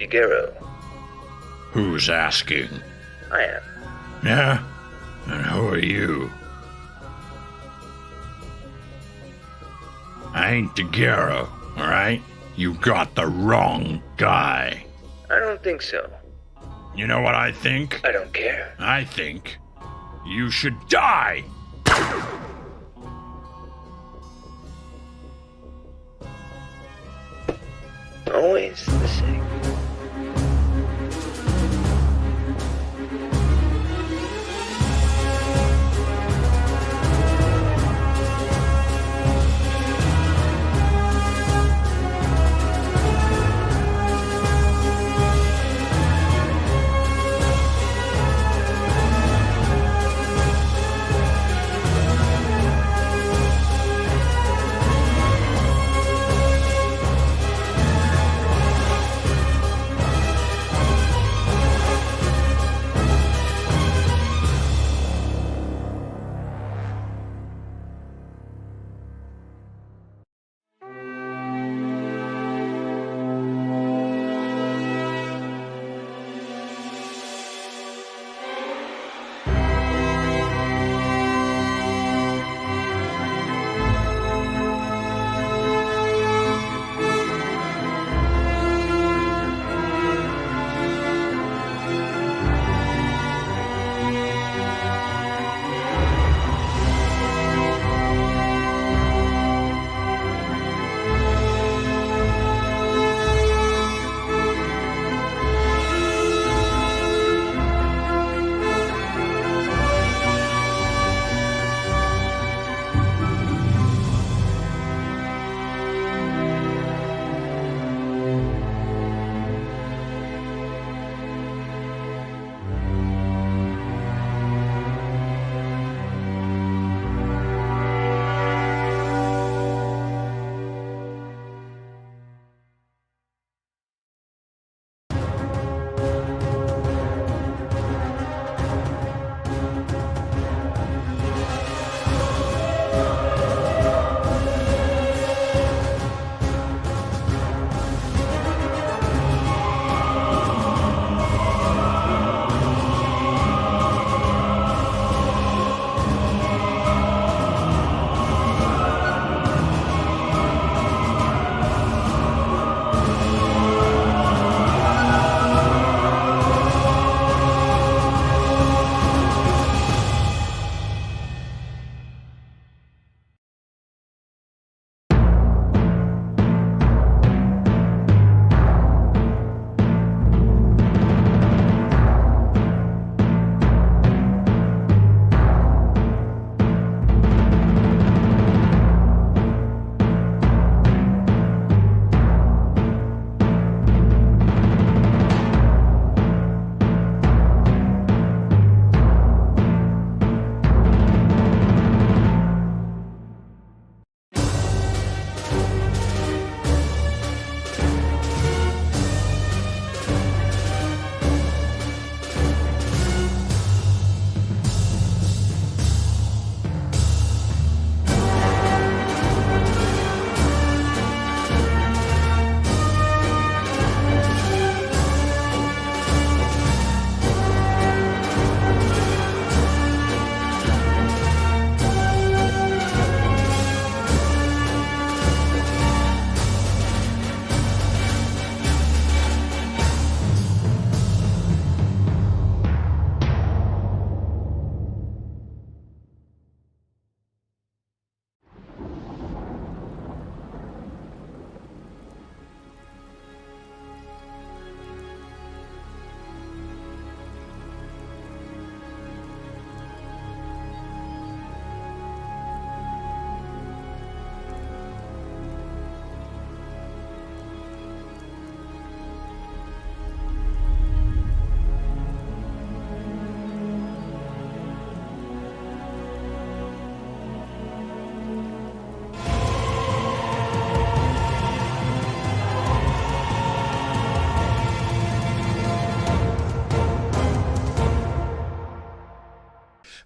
Figaro. Who's asking? I am. Yeah? And who are you? I ain't Daguerre, alright? You got the wrong guy. I don't think so. You know what I think? I don't care. I think you should die! Always the same.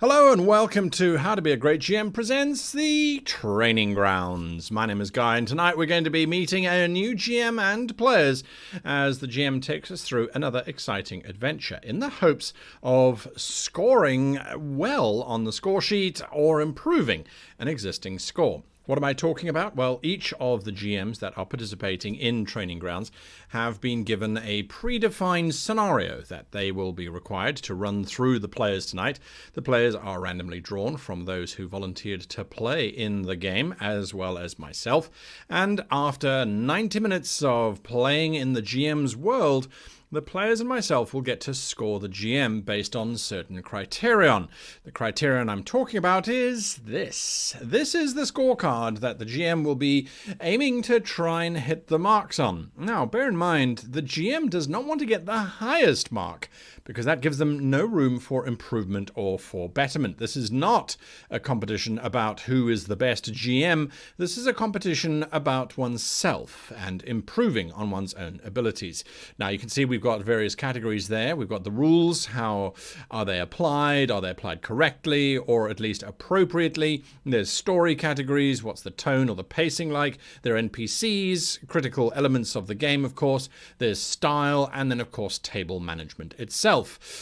Hello and welcome to How to Be a Great GM presents the Training Grounds. My name is Guy and tonight we're going to be meeting a new GM and players as the GM takes us through another exciting adventure in the hopes of scoring well on the score sheet or improving an existing score. What am I talking about? Well, each of the GMs that are participating in Training Grounds have been given a predefined scenario that they will be required to run through the players tonight. The players are randomly drawn from those who volunteered to play in the game, as well as myself. And after 90 minutes of playing in the GM's world, the players and myself will get to score the GM based on certain criterion. The criterion I'm talking about is this. This is the scorecard that the GM will be aiming to try and hit the marks on. Now, bear in mind, the GM does not want to get the highest mark because that gives them no room for improvement or for betterment. This is not a competition about who is the best GM. This is a competition about oneself and improving on one's own abilities. Now, you can see we've got various categories there. We've got the rules. How are they applied? Are they applied correctly or at least appropriately? There's story categories. What's the tone or the pacing like? There are NPCs, critical elements of the game, of course. There's style, and then, of course, table management itself.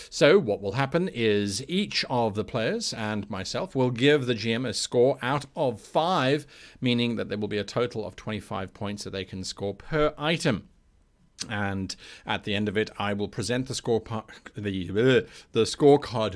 So what will happen is each of the players and myself will give the GM a score out of 5, meaning that there will be a total of 25 points that they can score per item. And at the end of it, I will present the scorecard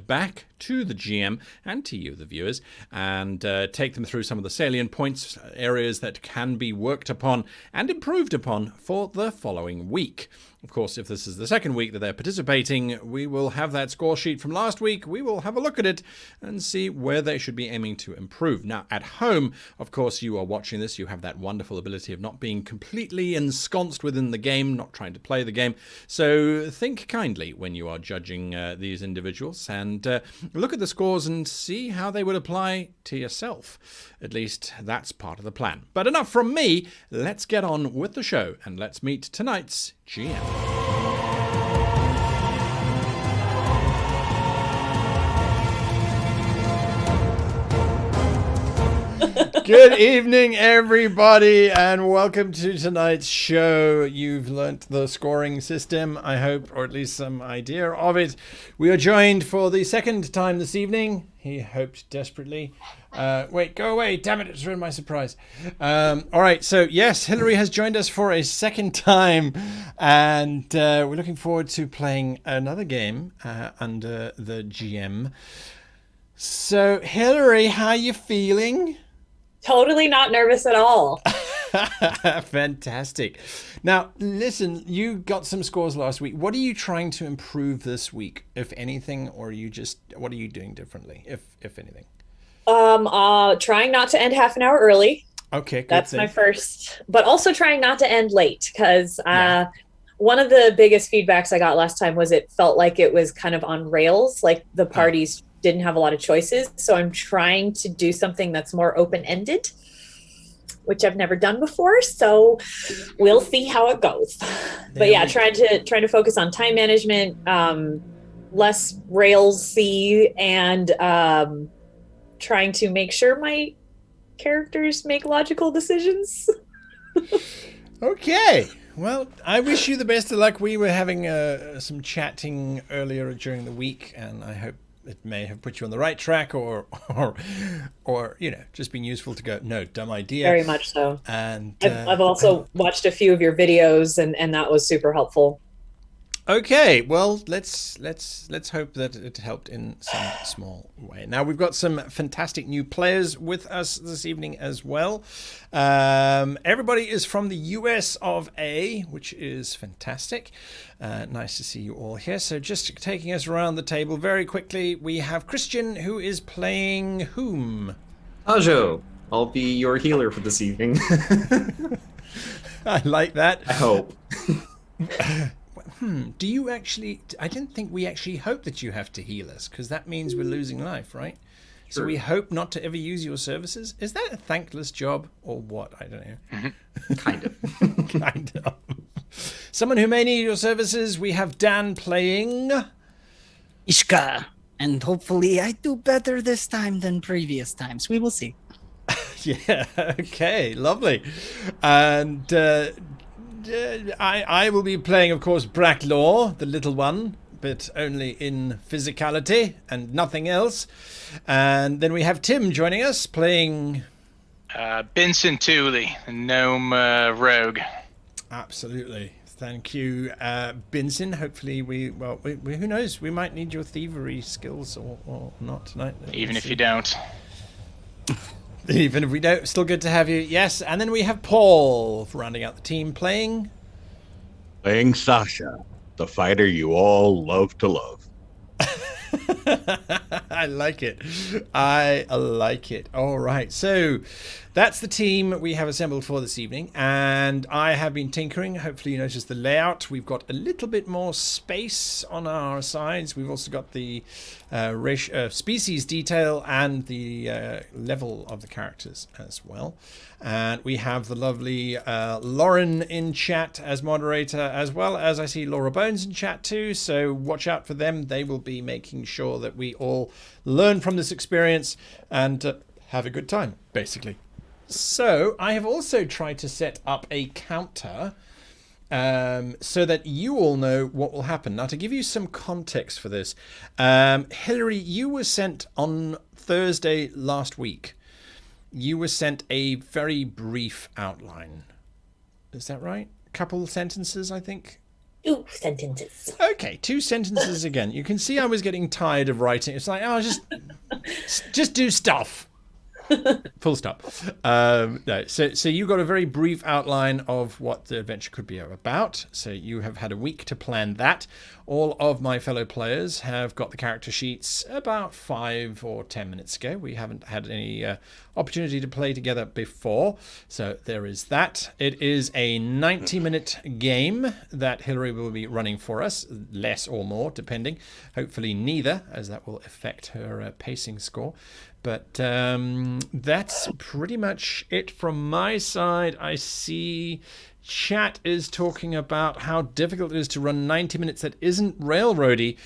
back to the GM and to you, the viewers, and take them through some of the salient points, areas that can be worked upon and improved upon for the following week. Of course, if this is the second week that they're participating, we will have that score sheet from last week. We will have a look at it and see where they should be aiming to improve. Now, at home, of course, you are watching this. You have that wonderful ability of not being completely ensconced within the game, not trying to play the game. So think kindly when you are judging these individuals and look at the scores and see how they would apply to yourself. At least that's part of the plan. But enough from me. Let's get on with the show and let's meet tonight's GM. Good evening, everybody, and welcome to tonight's show. You've learnt the scoring system, I hope, or at least some idea of it. We are joined for the second time this evening. He hoped desperately. Wait, go away. Damn it, it's ruined my surprise. All right, so yes, Hillary has joined us for a second time, and we're looking forward to playing another game under the GM. So, Hillary, how are you feeling? Totally not nervous at all. Fantastic. Now, listen, you got some scores last week. What are you trying to improve this week, if anything, or are you just, what are you doing differently, if anything? Trying not to end half an hour early. Okay, good. That's my first, but also trying not to end late because one of the biggest feedbacks I got last time was it felt like it was kind of on rails, like the parties didn't have a lot of choices. So I'm trying to do something that's more open-ended, which I've never done before. So we'll see how it goes. But yeah, trying to focus on time management, less railsy, and trying to make sure my characters make logical decisions. Okay. Well, I wish you the best of luck. We were having some chatting earlier during the week, and I hope it may have put you on the right track, or you know, just been useful to go, no, dumb idea. Very much so. And I've also watched a few of your videos, and that was super helpful. Okay, well, let's hope that it helped in some small way. Now, we've got some fantastic new players with us this evening as well. Everybody is from the US of A, which is fantastic. Nice to see you all here. So just taking us around the table very quickly, we have Christian, who is playing whom? Ajo, I'll be your healer for this evening. I like that. I hope. Do you actually... I didn't think we actually hope that you have to heal us, because that means we're losing life, right? Sure. So we hope not to ever use your services? Is that a thankless job, or what? I don't know. Mm-hmm. Kind of. Kind of. Someone who may need your services, we have Dan playing... Ishka, And hopefully I do better this time than previous times. We will see. Yeah, okay, lovely. And I will be playing, of course, Bracklaw, the little one, but only in physicality and nothing else. And then we have Tim joining us, playing... Benson Tooley, gnome rogue. Absolutely. Thank you, Benson. Hopefully we who knows, we might need your thievery skills or not tonight. Even if you don't. Even if we don't, still good to have you. Yes, and then we have Paul rounding out the team playing Sasha, the fighter you all love to love. I like it. I like it. All right. So that's the team we have assembled for this evening. And I have been tinkering. Hopefully you noticed the layout. We've got a little bit more space on our sides. We've also got the species detail and the level of the characters as well. And we have the lovely Lauren in chat as moderator, as well as I see Laura Bones in chat too. So watch out for them. They will be making sure that we all learn from this experience and have a good time, basically. So I have also tried to set up a counter so that you all know what will happen. Now, to give you some context for this, Hillary, you were sent on Thursday last week. You were sent a very brief outline. Is that right? A couple sentences, I think? 2 sentences. Okay, 2 sentences again. You can see I was getting tired of writing. It's like, oh, just do stuff. Full stop. No, so you got a very brief outline of what the adventure could be about. So you have had a week to plan that. All of my fellow players have got the character sheets about 5 or 10 minutes ago. We haven't had any opportunity to play together before, so there is that. It is a 90-minute game that Hillary will be running for us, less or more, depending. Hopefully neither, as that will affect her pacing score. But that's pretty much it from my side. I see chat is talking about how difficult it is to run 90 minutes that isn't railroady.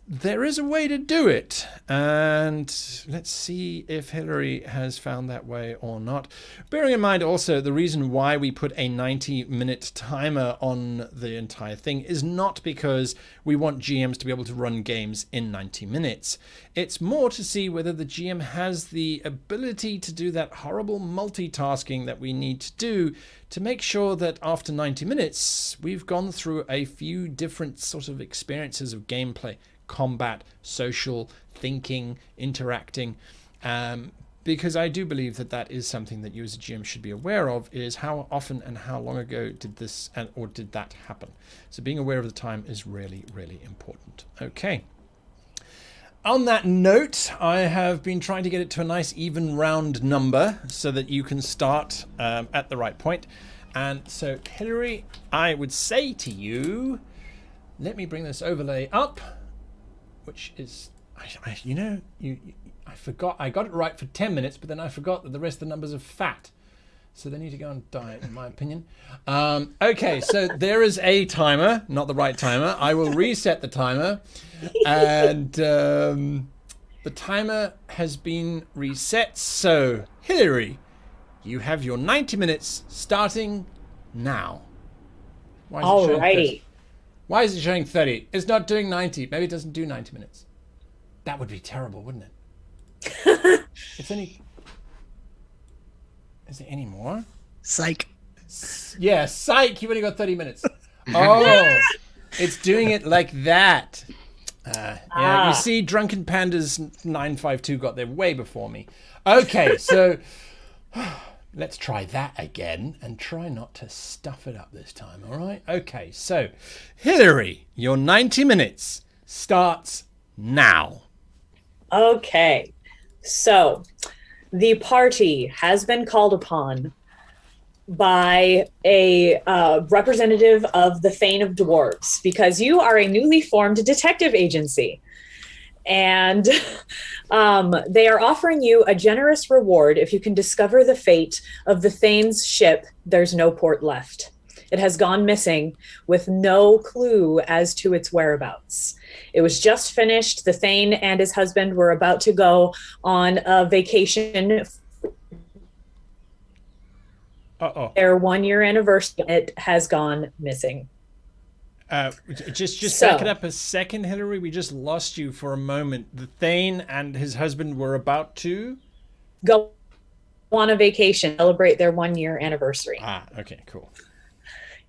There is a way to do it, and let's see if Hillary has found that way or not. Bearing in mind also the reason why we put a 90-minute timer on the entire thing is not because we want GMs to be able to run games in 90 minutes. It's more to see whether the GM has the ability to do that horrible multitasking that we need to do to make sure that after 90 minutes we've gone through a few different sort of experiences of gameplay. Combat, social, thinking, interacting, because I do believe that that is something that you as a GM should be aware of, is how often and how long ago did this or did that happen. So being aware of the time is really, really important. Okay. On that note, I have been trying to get it to a nice even round number so that you can start at the right point. And so, Hillary, I would say to you, let me bring this overlay up. Which is, I forgot. I got it right for 10 minutes, but then I forgot that the rest of the numbers are fat. So they need to go on diet, in my opinion. Okay, so there is a timer, not the right timer. I will reset the timer. And the timer has been reset. So, Hillary, you have your 90 minutes starting now. Alrighty. Why is it showing 30? It's not doing 90. Maybe it doesn't do 90 minutes. That would be terrible, wouldn't it? It's only... Is there any more? Psych. Yeah, psych. You've only got 30 minutes. Oh, it's doing it like that. You see, Drunken Pandas 952 got there way before me. Okay, so... Let's try that again and try not to stuff it up this time, all right? Okay, so Hillary, your 90 minutes starts now. Okay, so the party has been called upon by a representative of the Thane of Dwarves because you are a newly formed detective agency. And they are offering you a generous reward if you can discover the fate of the Thane's ship, There's No Port Left. It has gone missing with no clue as to its whereabouts. It was just finished. The Thane and his husband were about to go on a vacation. Their 1 year anniversary. It has gone missing. Just back it up a second, Hillary. We just lost you for a moment. The Thane and his husband were about to go on a vacation, celebrate their 1 year anniversary. Okay, cool.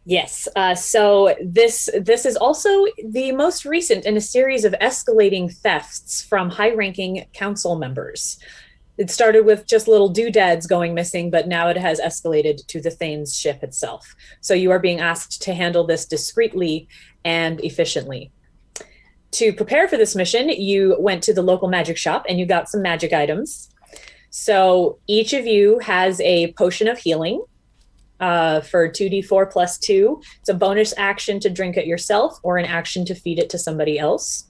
Yes. So this is also the most recent in a series of escalating thefts from high-ranking council members. It started with just little doodads going missing, but now it has escalated to the Thane's ship itself. So you are being asked to handle this discreetly and efficiently. To prepare for this mission, you went to the local magic shop and you got some magic items. So each of you has a potion of healing for 2d4 plus 2. It's a bonus action to drink it yourself or an action to feed it to somebody else.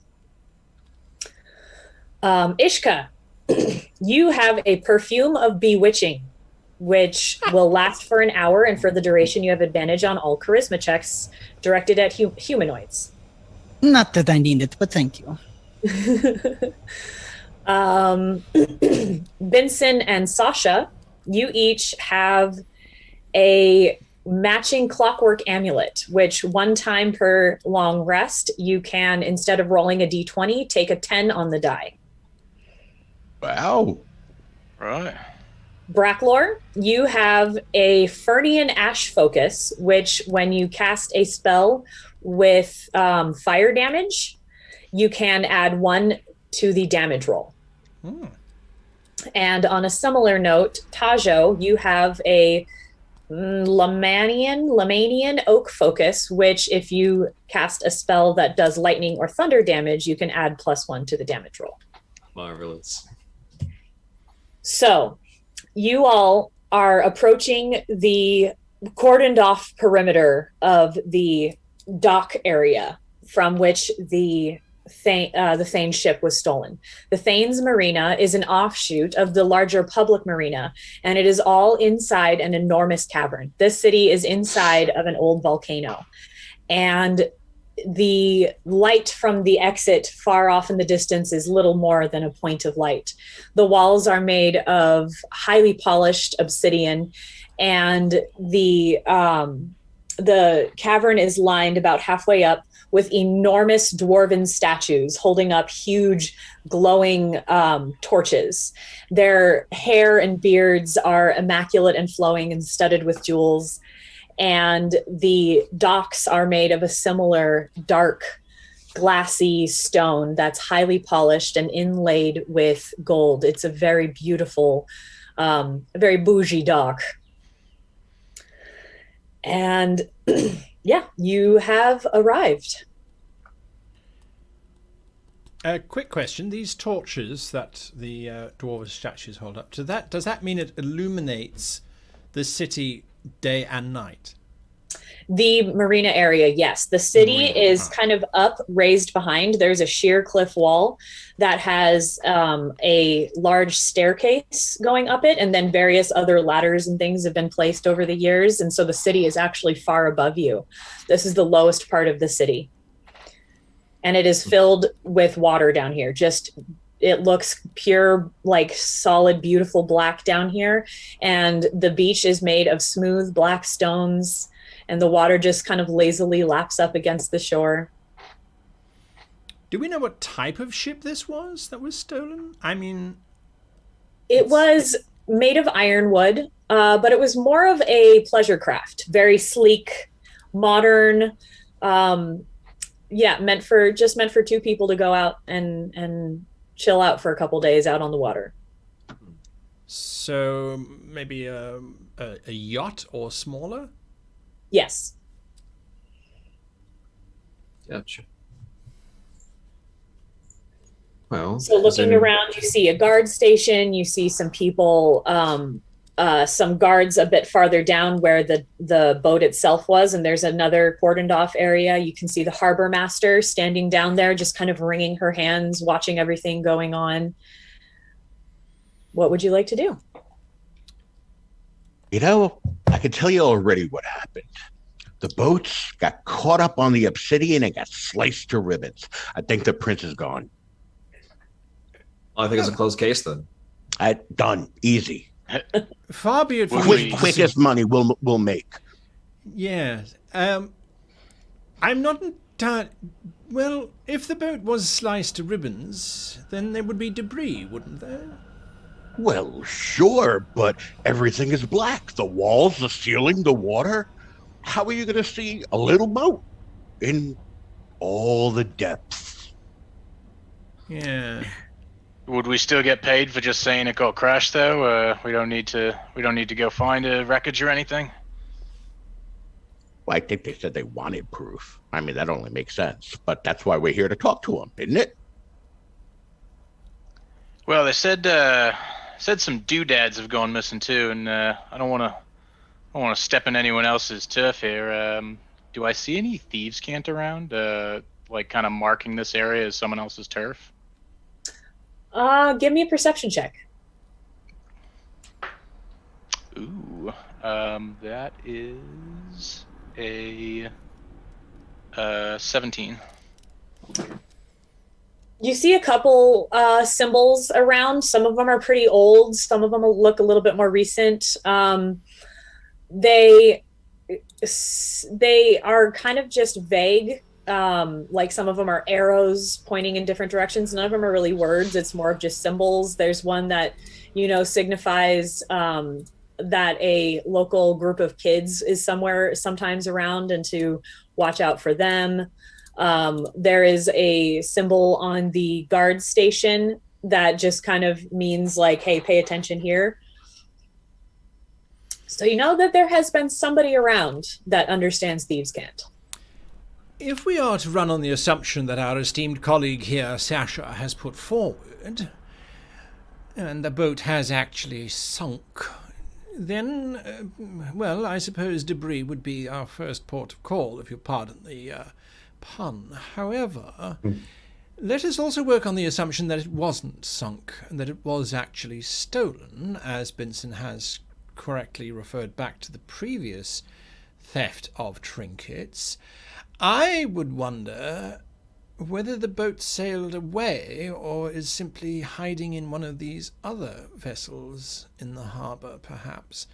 Ishka, you have a perfume of bewitching, which will last for an hour, and for the duration you have advantage on all charisma checks directed at humanoids. Not that I need it, but thank you. Benson and Sasha, you each have a matching Clockwork Amulet, which one time per long rest, you can, instead of rolling a d20, take a 10 on the die. Wow. Right. Bracklor, you have a Fernian Ash Focus, which when you cast a spell with fire damage, you can add 1 to the damage roll. And on a similar note, Tajo, you have a Lamanian Oak Focus, which if you cast a spell that does lightning or thunder damage, you can add +1 to the damage roll. Marvelous. So you all are approaching the cordoned off perimeter of the dock area from which the Thane's ship was stolen. The Thane's Marina is an offshoot of the larger public marina, and it is all inside an enormous cavern. This city is inside of an old volcano, and the light from the exit far off in the distance is little more than a point of light. The walls are made of highly polished obsidian, and the cavern is lined about halfway up with enormous dwarven statues holding up huge glowing torches. Their hair and beards are immaculate and flowing and studded with jewels. And the docks are made of a similar dark, glassy stone that's highly polished and inlaid with gold. It's a very beautiful, very bougie dock. And yeah, you have arrived. A quick question. These torches that the dwarven statues hold up, does that mean it illuminates the city day and night? The marina area, yes. The city is kind of up, raised behind. There's a sheer cliff wall that has a large staircase going up it, and then various other ladders and things have been placed over the years. And so the city is actually far above you. This is the lowest part of the city. And it is filled with water down here. It looks pure, like solid, beautiful black down here. And the beach is made of smooth black stones. And the water just kind of lazily laps up against the shore. Do we know what type of ship this was that was stolen? I mean... It was made of ironwood, but it was more of a pleasure craft. Very sleek, modern, meant for 2 people to go out and chill out for a couple days out on the water. So maybe a yacht or smaller? Yes. Gotcha. Well, so looking around, you see a guard station. You see some people, some guards a bit farther down where the boat itself was, and there's another cordoned off area. You can see the harbor master standing down there, just kind of wringing her hands, watching everything going on. What would you like to do? You know, I can tell you already what happened. The boats got caught up on the obsidian and got sliced to ribbons. I think the prince is gone. Well, I think it's a closed case then. Done. Easy. Far be it from me. Quickest money we'll make. Yes. I'm not entirely... Well, if the boat was sliced to ribbons, then there would be debris, wouldn't there? Well, sure, but everything is black. The walls, the ceiling, the water. How are you going to see a little boat in all the depths? Yeah. Would we still get paid for just saying it got crashed, though? We don't need to go find a wreckage or anything. Well, I think they said they wanted proof. I mean, that only makes sense. But that's why we're here to talk to them, isn't it? Well, they said some doodads have gone missing too, and I don't want to step in anyone else's turf here. Do I see any thieves' cant around, like kind of marking this area as someone else's turf? Give me a perception check. Ooh, that is a 17. You see a couple symbols around. Some of them are pretty old. Some of them look a little bit more recent. They are kind of just vague. Like some of them are arrows pointing in different directions. None of them are really words. It's more of just symbols. There's one that, signifies that a local group of kids is sometimes around and to watch out for them. There is a symbol on the guard station that just kind of means like, hey, pay attention here. So you know that there has been somebody around that understands thieves' cant. If we are to run on the assumption that our esteemed colleague here, Sasha, has put forward, and the boat has actually sunk, then, well, I suppose debris would be our first port of call, if you pardon the pun. However, let us also work on the assumption that it wasn't sunk, and that it was actually stolen, as Benson has correctly referred back to the previous theft of trinkets. I would wonder whether the boat sailed away or is simply hiding in one of these other vessels in the harbour, perhaps.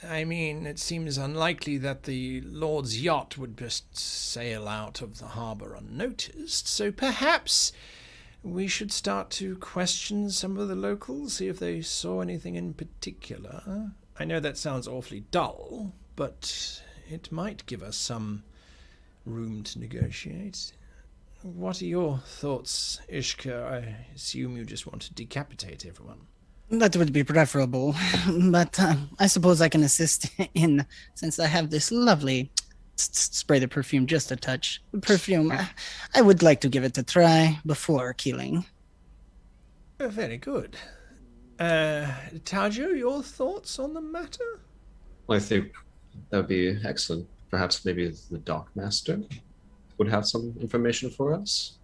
I mean, it seems unlikely that the Lord's yacht would just sail out of the harbour unnoticed, so perhaps we should start to question some of the locals, see if they saw anything in particular. I know that sounds awfully dull, but it might give us some room to negotiate. What are your thoughts, Ishka? I assume you just want to decapitate everyone. That would be preferable, but I suppose I can assist in, since I have this lovely spray the perfume just a touch. Perfume, I would like to give it a try before killing. Very good. Tajo, your thoughts on the matter? Well, I think that would be excellent. Perhaps maybe the dockmaster would have some information for us.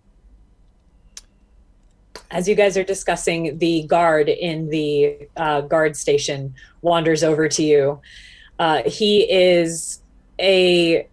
As you guys are discussing, the guard in the guard station wanders over to you. He is a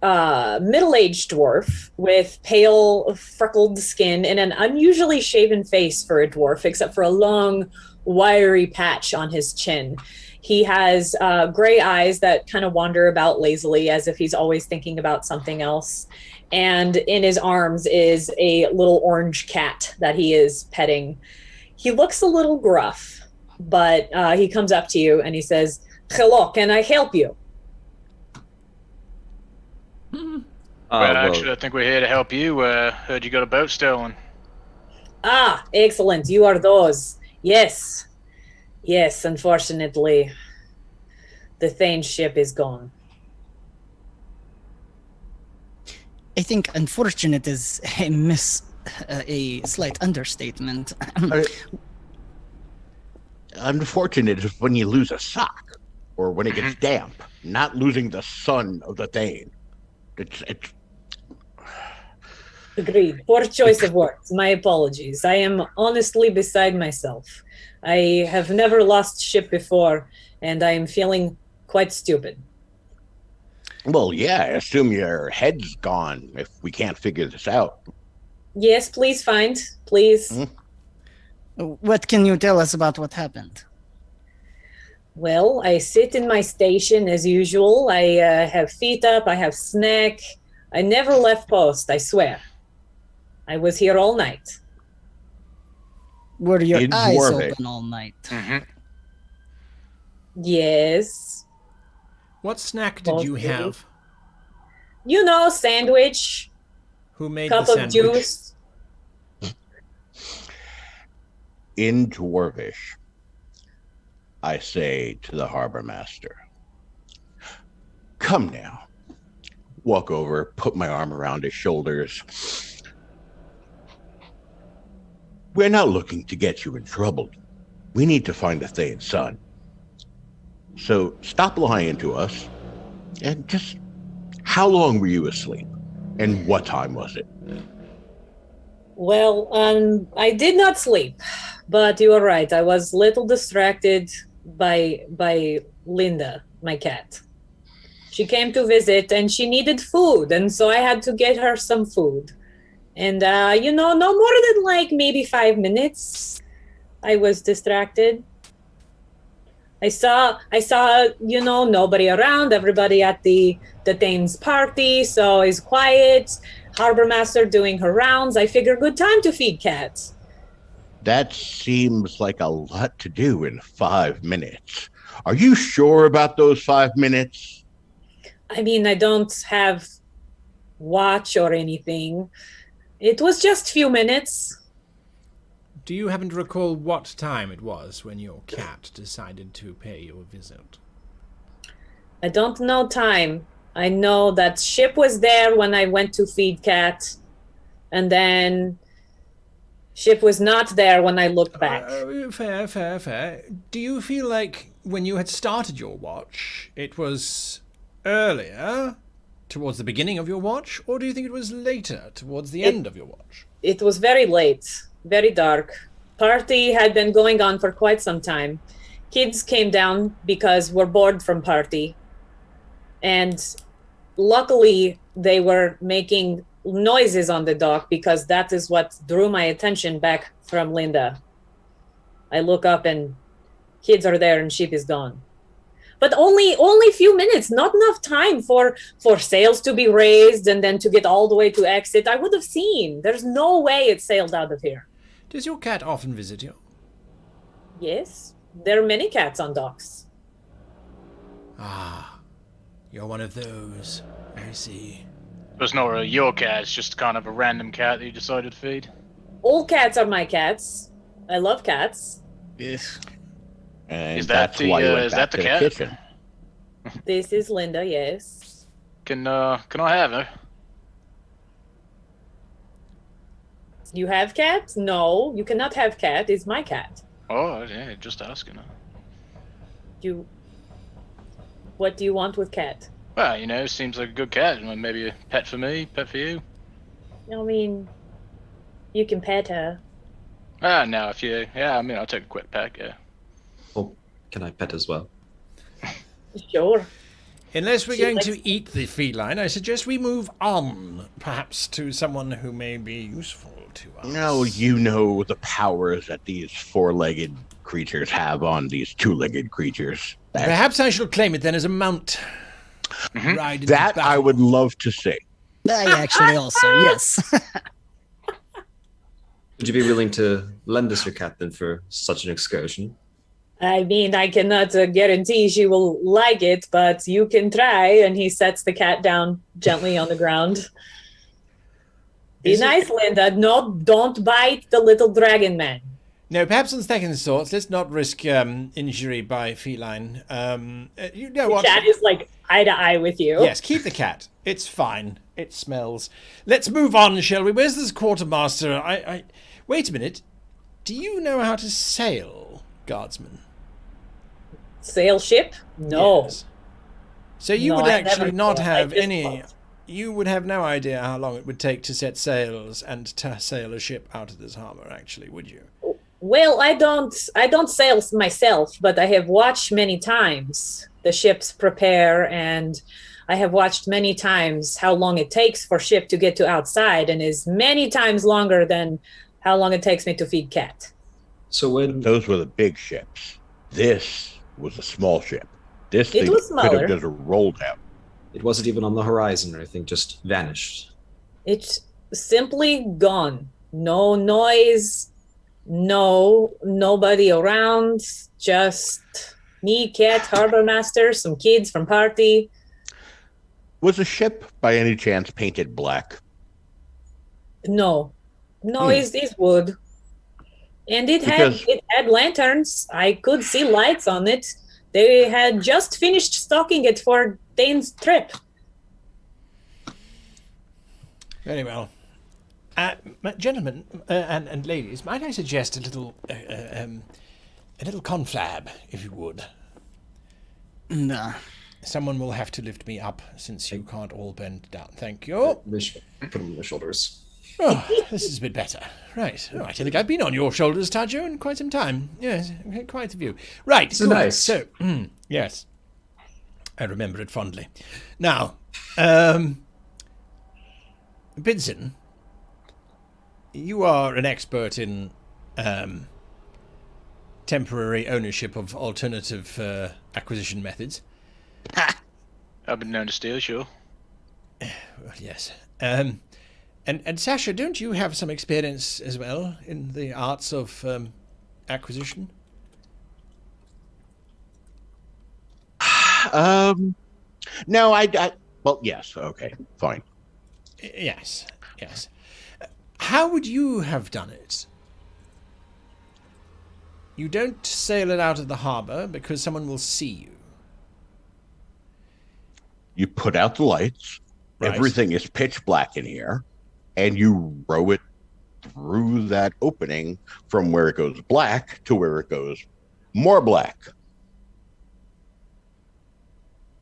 middle-aged dwarf with pale, freckled skin and an unusually shaven face for a dwarf, except for a long, wiry patch on his chin. He has gray eyes that kind of wander about lazily as if he's always thinking about something else. And in his arms is a little orange cat that he is petting. He looks a little gruff, but he comes up to you and he says, "Hello, can I help you?" Well, actually, I think we're here to help you. Heard you got a boat stolen. Ah, excellent. You are those. Yes. Yes, unfortunately, the Thane's ship is gone. I think unfortunate is a slight understatement. Unfortunate is when you lose a sock or when it gets damp, not losing the son of the Thane. It's Agreed. Poor choice of words. My apologies. I am honestly beside myself. I have never lost ship before, and I am feeling quite stupid. Well, yeah, I assume your head's gone if we can't figure this out. Yes, please find. Please. What can you tell us about what happened? Well, I sit in my station as usual. I have feet up. I have snack. I never left post, I swear. I was here all night. Were your In eyes Dwarvish. open all night? Yes. What snack did you Mostly. have? You know, sandwich, Who made cup the of sandwich? juice. In Dwarvish, I say to the harbor master, come now. Walk over, put my arm around his shoulders. We're not looking to get you in trouble. We need to find the Thayan's son. So stop lying to us and just, how long were you asleep? And what time was it? Well, I did not sleep, but you are right. I was a little distracted by Linda, my cat. She came to visit and she needed food, and so I had to get her some food. And no more than like maybe 5 minutes. I was distracted. I saw, nobody around, everybody at the Thane's party, so it's quiet. Harbour Master doing her rounds. I figure good time to feed cats. That seems like a lot to do in 5 minutes. Are you sure about those 5 minutes? I mean, I don't have watch or anything. It was just a few minutes. Do you happen to recall what time it was when your cat decided to pay you a visit? I don't know time. I know that ship was there when I went to feed cat, and then ship was not there when I looked back. Fair. Do you feel like when you had started your watch, it was earlier, towards the beginning of your watch, or do you think it was later, towards the end of your watch? It was very late, very dark. Party had been going on for quite some time. Kids came down because we're bored from party. And luckily, they were making noises on the dock because that is what drew my attention back from Linda. I look up and kids are there and ship is gone. But only a few minutes, not enough time for sails to be raised and then to get all the way to exit. I would have seen. There's no way it sailed out of here. Does your cat often visit you? Yes, there are many cats on docks. Ah, you're one of those. I see. It's not really your cat, it's just kind of a random cat that you decided to feed. All cats are my cats. I love cats. Yes. And Is that that's the, why you went is back that the to cat? kitchen. This is Linda, yes. Can I have her? You have cat? No, you cannot have cat. It's my cat. Oh, yeah, just asking her. What do you want with cat? Well, seems like a good cat. Maybe a pet for me, pet for you. I mean, you can pet her. No, if you... Yeah, I'll take a quick peck, yeah. Oh, can I pet as well? Sure. Unless we're She going likes- to eat the feline, I suggest we move on, perhaps to someone who may be useful to us. No, you know the powers that these four-legged creatures have on these two-legged creatures. Perhaps I shall claim it then as a mount. Ride into That I battle. would love to see. I actually also, yes. Would you be willing to lend us your cat then for such an excursion? I mean, I cannot guarantee she will like it, but you can try. And he sets the cat down gently on the ground. Be Is it- nice, Linda. No, don't bite the little dragon man. No, perhaps on second thoughts, let's not risk injury by feline. You know The what? cat is like eye to eye with you. Yes, keep the cat. It's fine. It smells. Let's move on, shall we? Where's this quartermaster? I wait a minute. Do you know how to sail, guardsman? Sail ship? No. Yes. So you No, would I never actually not sailed. have I just any. float. You would have no idea how long it would take to set sails and to sail a ship out of this harbor. Actually, would you? Well, I don't sail myself, but I have watched many times the ships prepare, and I have watched many times how long it takes for ship to get to outside, and is many times longer than how long it takes me to feed cat. So when Those were the big ships. This was a small ship. This It thing was could smaller. have just rolled out. it wasn't even on the horizon or anything, just vanished. It's simply gone. No noise, nobody around, just me, cat, harbor master, some kids from party. Was the ship by any chance painted black? No, it's wood. And it had Because- it had lanterns. I could see lights on it. They had just finished stocking it for Dane's trip. Very well. Gentlemen and ladies, might I suggest a little confab, if you would? Nah. Someone will have to lift me up, since you can't all bend down. Thank you. Put them on my shoulders. Oh, this is a bit better. Right. Oh, I think I've been on your shoulders, Tajo, in quite some time. Yes, quite a few. Right. So good. nice. So, yes. I remember it fondly. Now, Binson, you are an expert in temporary ownership of alternative acquisition methods. I've been known to steal, sure. Well, yes. And Sasha, don't you have some experience as well in the arts of acquisition? No, well, yes, okay, fine. Yes. How would you have done it? You don't sail it out of the harbour because someone will see you. You put out the lights, Right. everything is pitch black in here, and you row it through that opening from where it goes black to where it goes more black.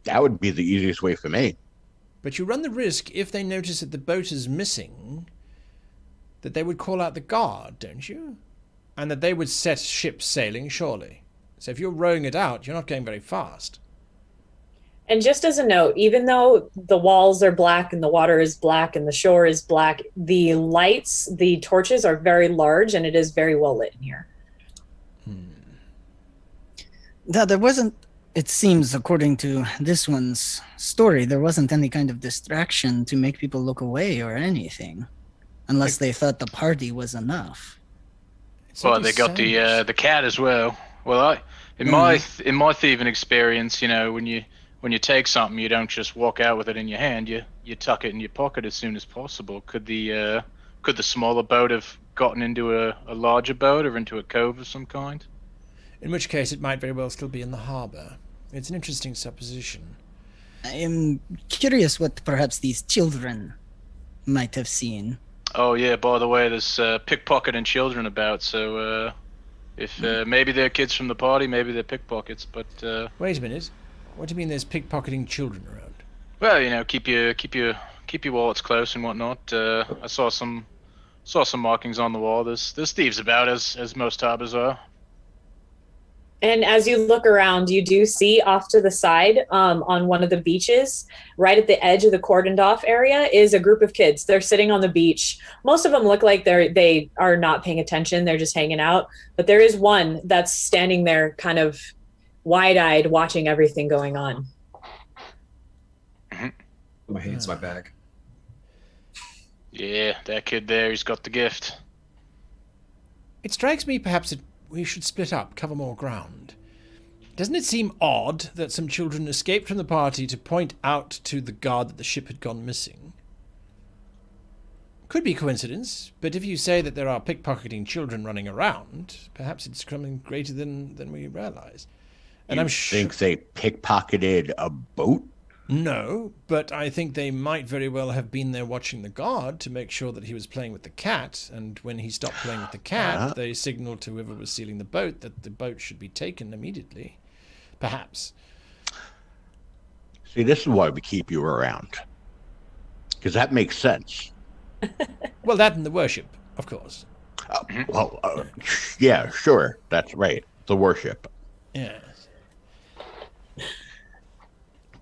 That would be the easiest way for me. But you run the risk, if they notice that the boat is missing, that they would call out the guard, don't you? And that they would set ships sailing, surely. So if you're rowing it out, you're not going very fast. And just as a note, even though the walls are black and the water is black and the shore is black, the lights, the torches are very large and it is very well lit in here. Now, there wasn't, it seems, according to this one's story, there wasn't any kind of distraction to make people look away or anything. Unless they thought the party was enough. Well, they got the cat as well. Well, in my thieving experience, you know, when you take something, you don't just walk out with it in your hand. You tuck it in your pocket as soon as possible. Could the smaller boat have gotten into a larger boat or into a cove of some kind? In which case, it might very well still be in the harbour. It's an interesting supposition. I am curious what perhaps these children might have seen. Oh yeah, by the way, there's pickpocketing children about, so if maybe they're kids from the party, maybe they're pickpockets, but Wait a minute. What do you mean there's pickpocketing children around? well, you know, keep your wallets close and whatnot. I saw some markings on the wall. There's thieves about, as most harbors are. And as you look around, you do see off to the side, on one of the beaches, right at the edge of the cordoned off area, is a group of kids. They're sitting on the beach. Most of them look like they are not paying attention. They're just hanging out. But there is one that's standing there kind of wide-eyed, watching everything going on. My hands, my bag. Yeah, that kid there, he's got the gift. It strikes me perhaps that we should split up, cover more ground. Doesn't it seem odd that some children escaped from the party to point out to the guard that the ship had gone missing? Could be coincidence, but if you say that there are pickpocketing children running around, perhaps it's something greater than we realize. And I'm think they pickpocketed a boat? No, but I think they might very well have been there watching the guard to make sure that he was playing with the cat, and when he stopped playing with the cat, they signaled to whoever was sealing the boat that the boat should be taken immediately. Perhaps. See, this is why we keep you around. Because that makes sense. Well, that and the worship, of course. Yeah, sure. That's right. The worship. Yes.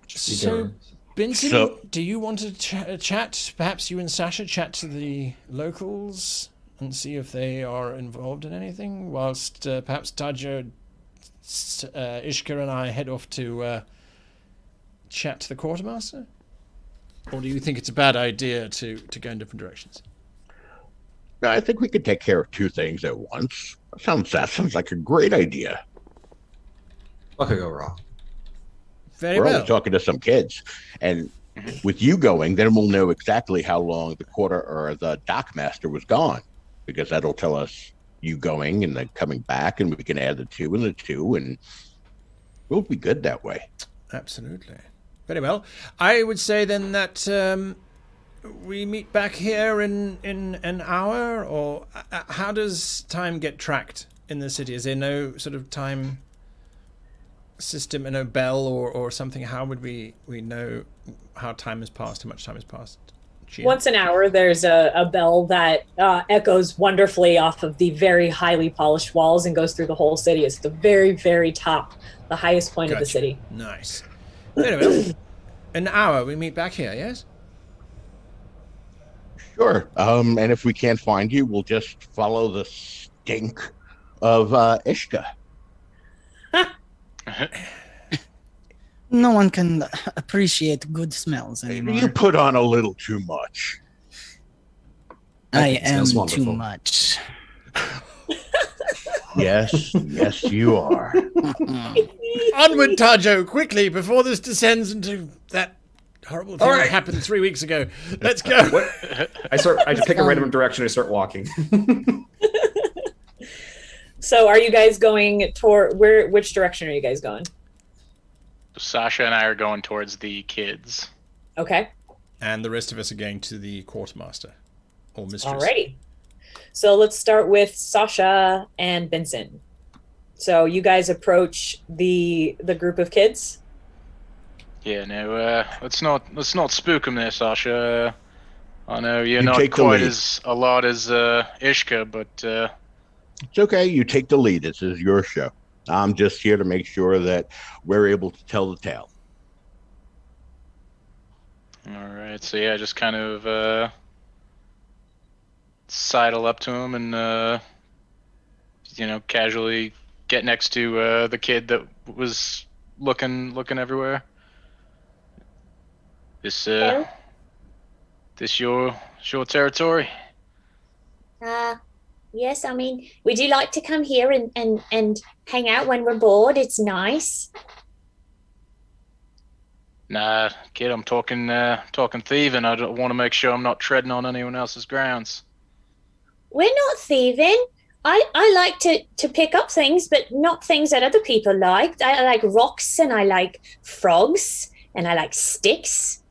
Just So, Benson, So- do you want to chat? Perhaps you and Sasha chat to the locals and see if they are involved in anything, whilst perhaps Tajo, Ishka, and I head off to chat to the quartermaster? Or do you think it's a bad idea to go in different directions? I think we could take care of two things at once. That sounds like a great idea. What could go wrong? Very We're well. only talking to some kids, and with you going, then we'll know exactly how long the quarter or the dockmaster was gone, because that'll tell us you going and then coming back, and we can add the 2 and the 2, and we'll be good that way. Absolutely. Very well. I would say then that we meet back here in an hour, or how does time get tracked in the city? Is there no sort of time system, no bell or something? How would we know how time has passed, how much time has passed? GM? Once an hour, there's a bell that echoes wonderfully off of the very highly polished walls and goes through the whole city. It's the very, very top, the highest point of the Gotcha. city. Nice. Very well. An hour, we meet back here, yes? Sure. And if we can't find you, we'll just follow the stink of Ishka. No one can appreciate good smells anymore. You put on a little too much. I think it am smells too wonderful. much. Yes, you are. Onward, Tajo, quickly, before this descends into that horrible thing All that right. happened 3 weeks ago. Let's go. What? I pick a random direction and start walking. So are you guys going toward which direction are you guys going? Sasha and I are going towards the kids. Okay. And the rest of us are going to the quartermaster or mistress. Alrighty. So let's start with Sasha and Vincent. So you guys approach the group of kids. Yeah, no, let's not spook them there, Sasha. I know you're You not take the quite lead. as a lot as Ishka, but It's okay. You take the lead. This is your show. I'm just here to make sure that we're able to tell the tale. all right. So yeah, just kind of sidle up to him and casually get next to the kid that was looking everywhere. This your territory? Yes, I mean, we do like to come here and hang out when we're bored. It's nice. Nah, kid, I'm talking thieving. I don't want to make sure I'm not treading on anyone else's grounds. We're not thieving. I like to pick up things, but not things that other people like. I like rocks, and I like frogs, and I like sticks.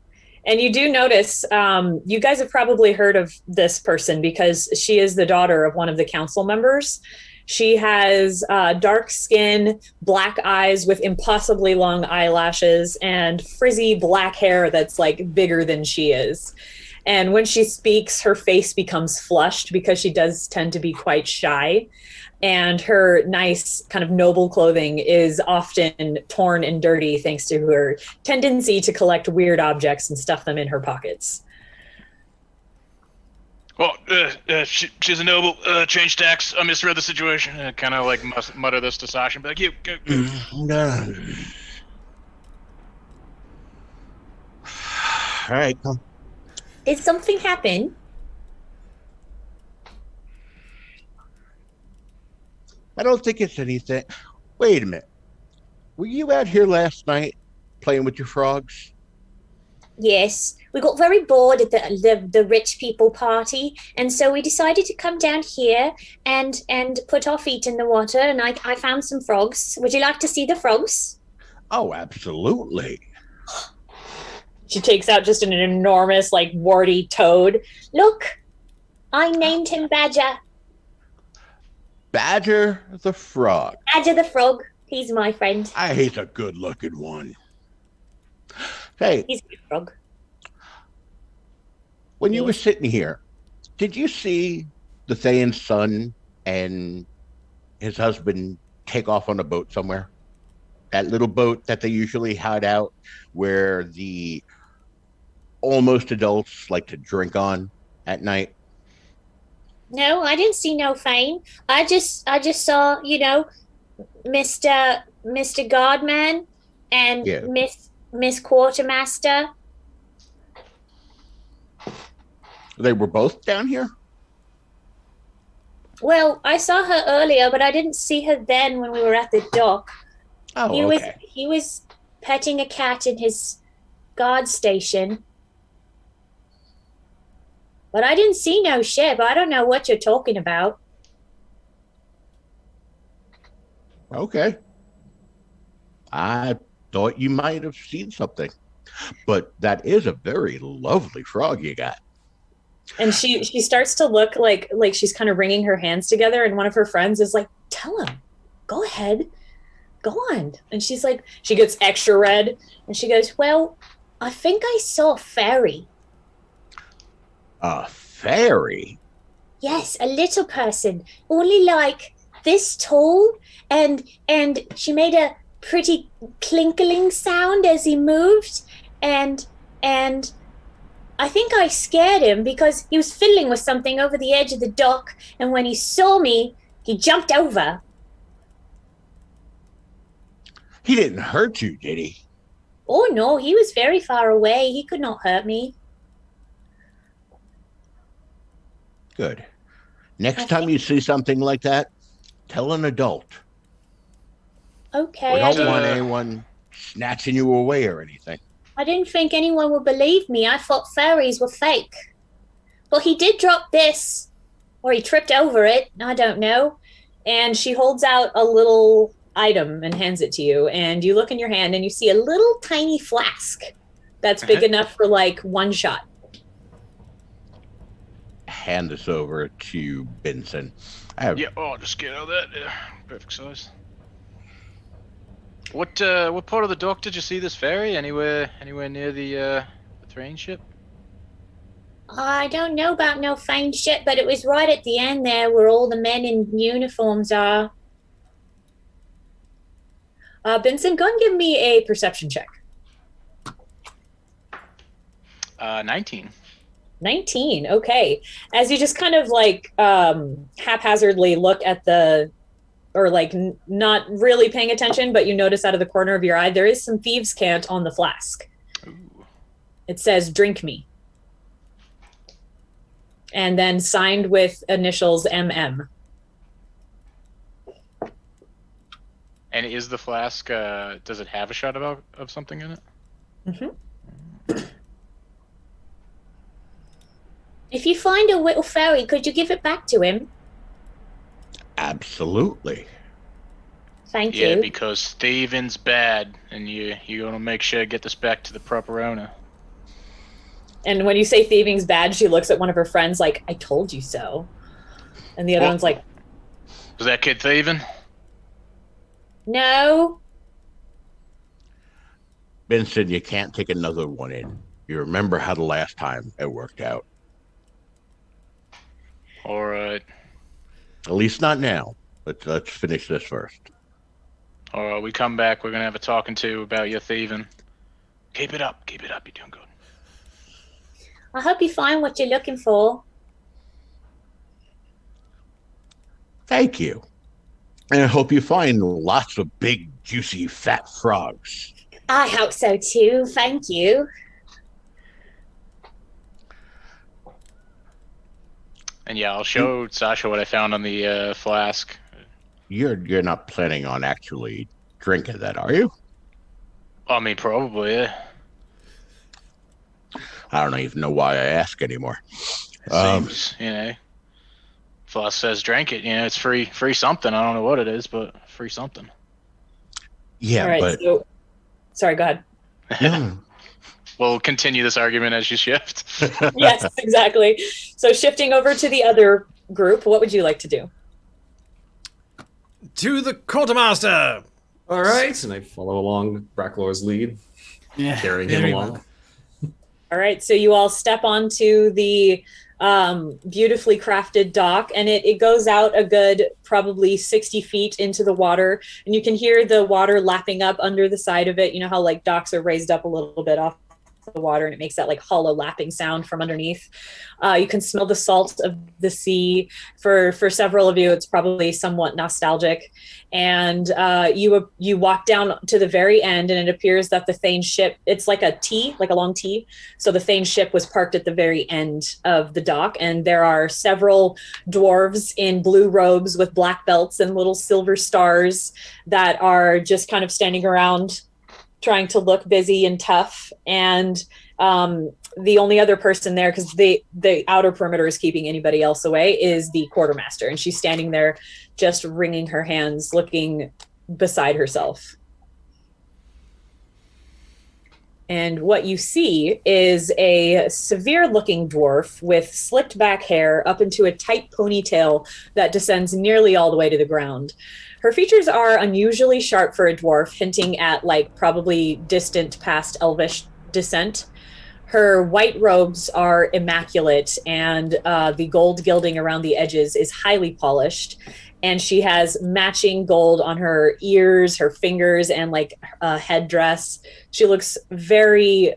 And you do notice, you guys have probably heard of this person because she is the daughter of one of the council members. She has dark skin, black eyes with impossibly long eyelashes, and frizzy black hair that's like bigger than she is. And when she speaks, her face becomes flushed because she does tend to be quite shy. And her nice kind of noble clothing is often torn and dirty thanks to her tendency to collect weird objects and stuff them in her pockets. Well, she's a noble. Change tax. I misread the situation. Kind of like mutter this to Sasha and be like, "You go." All right, come. Did something happen? I don't think it's anything. Wait a minute. Were you out here last night playing with your frogs? Yes. We got very bored at the rich people party, and so we decided to come down here and put our feet in the water, and I found some frogs. Would you like to see the frogs? Oh, absolutely. She takes out just an enormous, like, warty toad. Look, I named him Badger. Badger the frog. Badger the frog. He's my friend. He's a good-looking one. Hey, He's my frog. when you were sitting here, did you see the Thayan's son and his husband take off on a boat somewhere? That little boat that they usually hide out where the almost adults like to drink on at night? No, I didn't see no fame. I just saw, Mr. Godman and Yeah. Miss Quartermaster. They were both down here? Well, I saw her earlier, but I didn't see her then when we were at the dock. Oh, okay. He was petting a cat in his guard station. But I didn't see no ship. I don't know what you're talking about. Okay. I thought you might have seen something. But that is a very lovely frog you got. And she starts to look like she's kind of wringing her hands together, and one of her friends is like, "Tell him, go ahead, go on." And she's like, she gets extra red, and she goes, Well, I think I saw a fairy. A fairy? Yes, a little person, only like this tall, and she made a pretty clinkling sound as he moved, and I think I scared him because he was fiddling with something over the edge of the dock, and when he saw me, he jumped over. He didn't hurt you, did he? Oh no, he was very far away. He could not hurt me. Good. Next time you see something like that, tell an adult. Okay. We don't want anyone snatching you away or anything. I didn't think anyone would believe me. I thought fairies were fake. But he did drop this. Or he tripped over it. I don't know. and she holds out a little item and hands it to you, and you look in your hand and you see a little tiny flask that's big enough for like one shot. Hand this over to Benson. Yeah, I'll just get out of that. Yeah, perfect size. What part of the dock did you see this ferry? Anywhere near the train ship? I don't know about no fine shit, but it was right at the end there where all the men in uniforms are. Benson, go and give me a perception check. 19. 19, okay. As you just kind of like haphazardly look at the, or like not really paying attention, but you notice out of the corner of your eye, there is some thieves' cant on the flask. Ooh. It says, "Drink me." And then signed with initials MM. And is the flask, does it have a shot of something in it? Mm-hmm. If you find a little fairy, could you give it back to him? Absolutely. Thank Yeah, you. because thieving's bad, and you're gonna make sure to get this back to the proper owner. And when you say thieving's bad, she looks at one of her friends like, "I told you so." And the other one's like, Was that kid thieving? No. Benson, you can't take another one in. You remember how the last time it worked out. All right. At least not now. Let's finish this first. All right, we come back. We're gonna have a talking to about your thieving. Keep it up. Keep it up. You're doing good. I hope you find what you're looking for. Thank you. And I hope you find lots of big, juicy, fat frogs. I hope so too. Thank you. And yeah, I'll show Sasha what I found on the flask. You're not planning on actually drinking that, are you? I mean, probably, yeah. I don't even know why I ask anymore. Seems, flask says drink it. It's free something. I don't know what it is, but free something. Yeah, all right, but so, sorry, go ahead. no. We'll continue this argument as you shift. Yes, exactly. So shifting over to the other group, what would you like to do? To the quartermaster! All right, and I follow along Bracklor's lead, Yeah, carrying him very along. well. All right, so you all step onto the beautifully crafted dock, and it goes out a good probably 60 feet into the water, and you can hear the water lapping up under the side of it. You know how like docks are raised up a little bit off the water, and it makes that like hollow lapping sound from underneath. You can smell the salt of the sea. For several of you, it's probably somewhat nostalgic. And you walk down to the very end, and it appears that the Thane ship, it's like a T, like a long T. So the Thane ship was parked at the very end of the dock, and there are several dwarves in blue robes with black belts and little silver stars that are just kind of standing around trying to look busy and tough. And the only other person there, because the outer perimeter is keeping anybody else away, is the quartermaster. And she's standing there just wringing her hands, looking beside herself. And what you see is a severe-looking dwarf with slicked-back hair up into a tight ponytail that descends nearly all the way to the ground. Her features are unusually sharp for a dwarf, hinting at, like, probably distant past elvish descent. Her white robes are immaculate, and the gold gilding around the edges is highly polished. And she has matching gold on her ears, her fingers, and like a headdress. She looks very,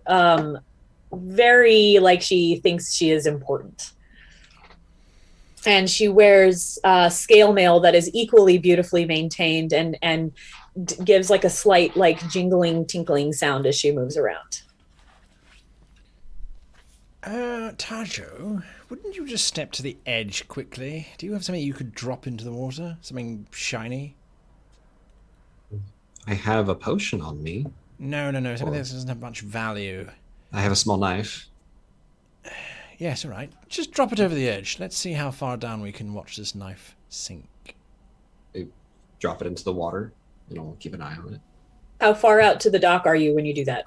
very like she thinks she is important. And she wears scale mail that is equally beautifully maintained and gives like a slight like jingling, tinkling sound as she moves around. Tajo, wouldn't you just step to the edge quickly? Do you have something you could drop into the water? Something shiny? I have a potion on me. No. Something that doesn't have much value. I have a small knife. Yes, all right. Just drop it over the edge. Let's see how far down we can watch this knife sink. I drop it into the water, and I'll keep an eye on it. How far out to the dock are you when you do that?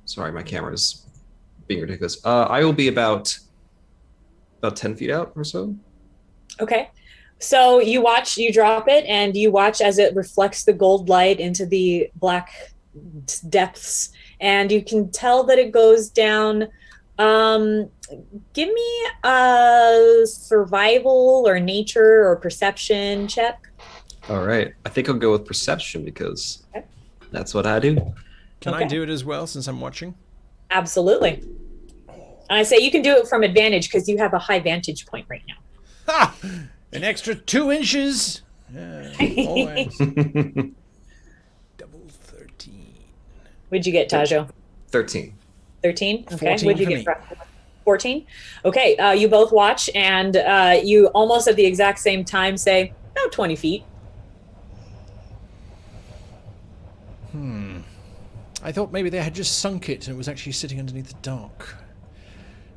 Sorry, my camera's being ridiculous. I will be about 10 feet out or so. Okay. So you drop it, and you watch as it reflects the gold light into the black depths, and you can tell that it goes down. Give me a survival or nature or perception check. All right. I think I'll go with perception because that's what I do. Can I do it as well since I'm watching? Absolutely. And I say you can do it from advantage because you have a high vantage point right now. Ha! An extra 2 inches. Always. Double 13. What'd you get, Tajo? 13. 13? Okay. 14 What'd you for get? me. 14? Okay. You both watch, and you almost at the exact same time say, no, 20 feet. I thought maybe they had just sunk it and it was actually sitting underneath the dock.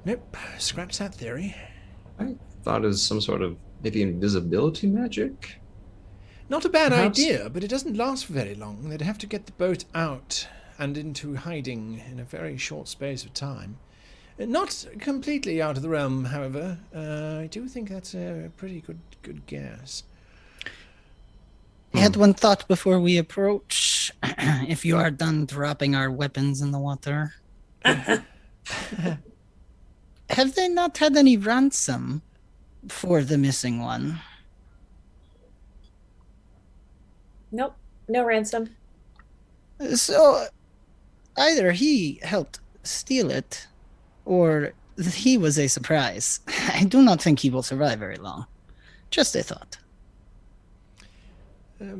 Nope. Scratch that theory. I thought it was some sort of maybe invisibility magic. Not a bad Perhaps. idea, but it doesn't last for very long. They'd have to get the boat out and into hiding in a very short space of time. Not completely out of the realm, however. I do think that's a pretty good guess. I had one thought before we approach. If you are done dropping our weapons in the water. Have they not had any ransom for the missing one? Nope. No ransom. So either he helped steal it or he was a surprise. I do not think he will survive very long. Just a thought.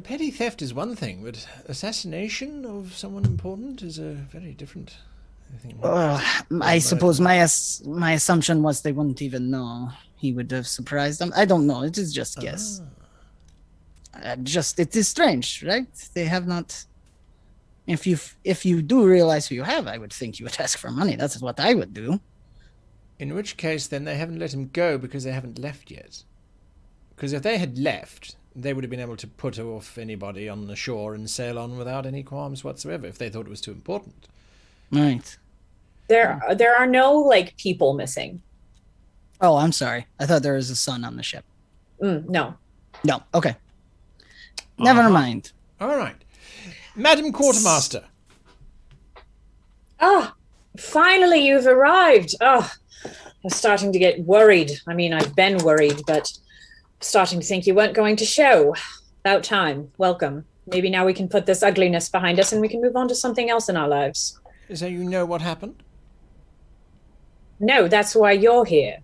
Petty theft is one thing, but assassination of someone important is a very different thing. I suppose my assumption was they wouldn't even know he would have surprised them. I don't know. It is just guess. It is strange, right? They have not. If you do realize who you have, I would think you would ask for money. That's what I would do. In which case, then they haven't let him go because they haven't left yet. Because if they had left, they would have been able to put off anybody on the shore and sail on without any qualms whatsoever if they thought it was too important. Right. There are no like people missing. Oh, I'm sorry. I thought there was a son on the ship. No. No. Okay. Never mind. All right. Madam Quartermaster. Finally you've arrived. I'm starting to get worried. I mean, I've been worried, but starting to think you weren't going to show. About time. Welcome. maybe now we can put this ugliness behind us and we can move on to something else in our lives. So you know what happened? No, that's why you're here.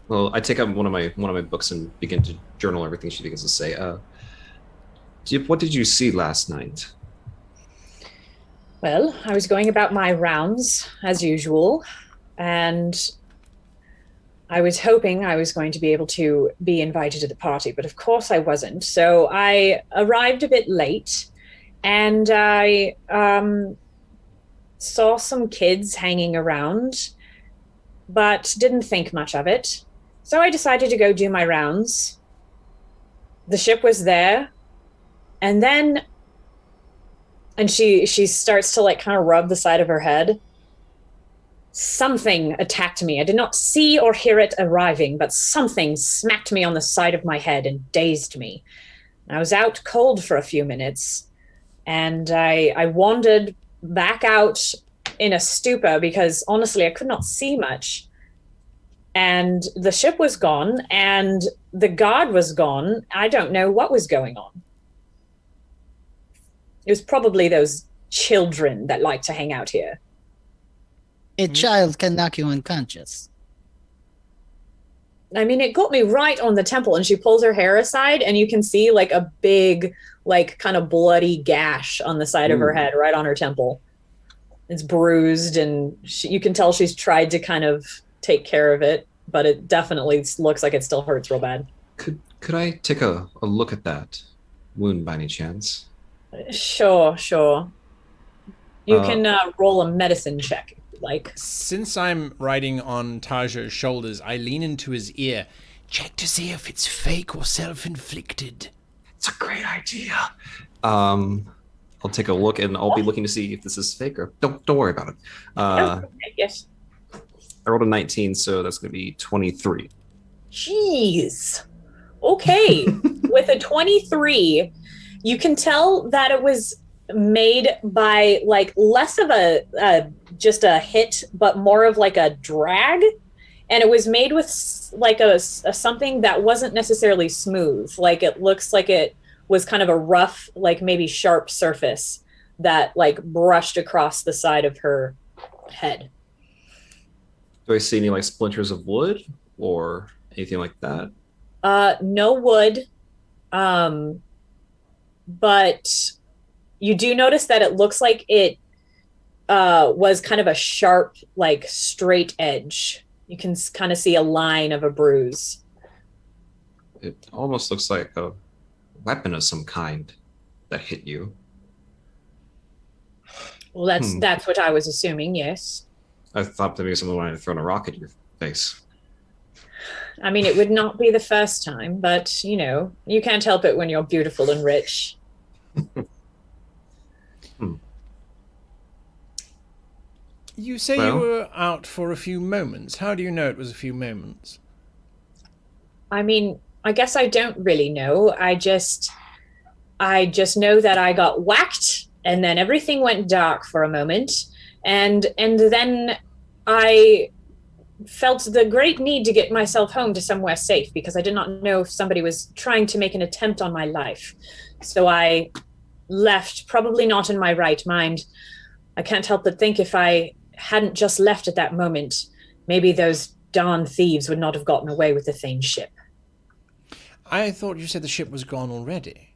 Well, I take out one of my books and begin to journal everything she begins to say. What did you see last night? Well, I was going about my rounds as usual, and I was hoping I was going to be able to be invited to the party, but of course I wasn't. So I arrived a bit late, and I saw some kids hanging around, but didn't think much of it. So I decided to go do my rounds. The ship was there, and then, and she starts to like kind of rub the side of her head. Something attacked me. I did not see or hear it arriving, but something smacked me on the side of my head and dazed me. I was out cold for a few minutes, and I wandered back out in a stupor because honestly I could not see much. And the ship was gone, and the guard was gone. I don't know what was going on. It was probably those children that like to hang out here. A child can knock you unconscious. I mean, it got me right on the temple, and she pulls her hair aside, and you can see like a big, like kind of bloody gash on the side of her head, right on her temple. It's bruised, and you can tell she's tried to kind of take care of it, but it definitely looks like it still hurts real bad. Could I take a look at that wound by any chance? Sure. You can roll a medicine check. Like, since I'm riding on Tajo's shoulders, I lean into his ear. Check to see if it's fake or self-inflicted. It's a great idea. I'll take a look, and I'll be looking to see if this is fake or don't worry about it. Yes. I rolled a 19, so that's going to be 23. Jeez. Okay. With a 23, you can tell that it was made by like less of a just a hit, but more of like a drag, and it was made with like a something that wasn't necessarily smooth. Like it looks like it was kind of a rough, like maybe sharp surface that like brushed across the side of her head. Do I see any like splinters of wood or anything like that? No wood, but you do notice that it looks like it was kind of a sharp, like straight edge. You can kind of see a line of a bruise. It almost looks like a weapon of some kind that hit you. Well, that's what I was assuming, yes. I thought maybe someone wanted to throw a rock at your face. I mean, it would not be the first time, but, you know, you can't help it when you're beautiful and rich. You say you were out for a few moments. How do you know it was a few moments? I mean, I guess I don't really know. I just know that I got whacked, and then everything went dark for a moment, and then I felt the great need to get myself home to somewhere safe because I did not know if somebody was trying to make an attempt on my life. So I left, probably not in my right mind. I can't help but think if I hadn't just left at that moment, maybe those darn thieves would not have gotten away with the Thane's ship. I thought you said the ship was gone already.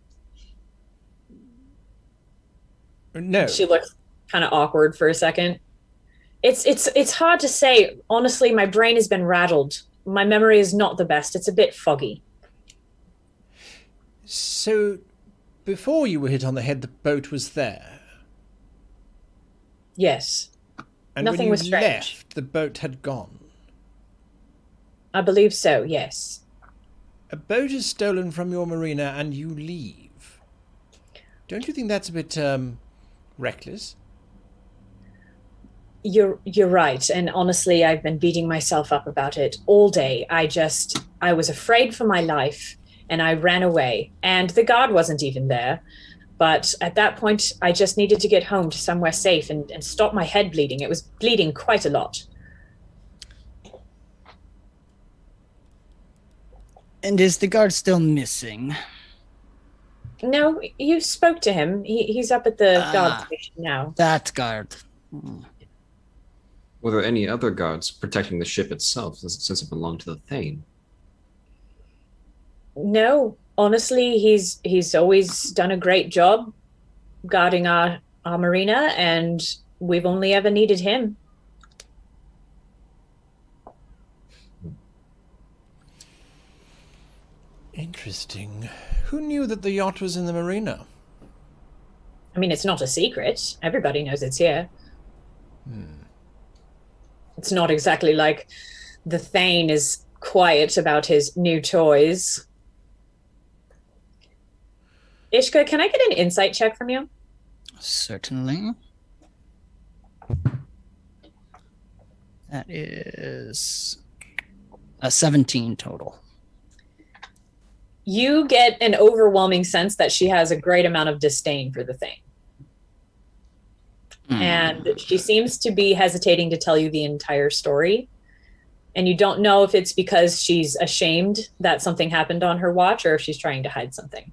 No. She looks kind of awkward for a second. It's hard to say. Honestly, my brain has been rattled. My memory is not the best. It's a bit foggy. So, before you were hit on the head, the boat was there? Yes. And nothing when you was strange. left, the boat had gone? I believe so, yes. A boat is stolen from your marina and you leave. Don't you think that's a bit, reckless? You're right, and honestly, I've been beating myself up about it all day. I was afraid for my life, and I ran away, and the guard wasn't even there. But at that point, I just needed to get home to somewhere safe and stop my head bleeding. It was bleeding quite a lot. And is the guard still missing? No, you spoke to him. He's up at the guard station now. That guard. Hmm. Were there any other guards protecting the ship itself, since it belonged to the Thane? No, honestly, he's always done a great job guarding our marina, and we've only ever needed him. Interesting. Who knew that the yacht was in the marina? I mean, it's not a secret. Everybody knows it's here. It's not exactly like the Thane is quiet about his new toys. Ishka, can I get an insight check from you? Certainly. That is a 17 total. You get an overwhelming sense that she has a great amount of disdain for the Thane. And she seems to be hesitating to tell you the entire story. And you don't know if it's because she's ashamed that something happened on her watch or if she's trying to hide something.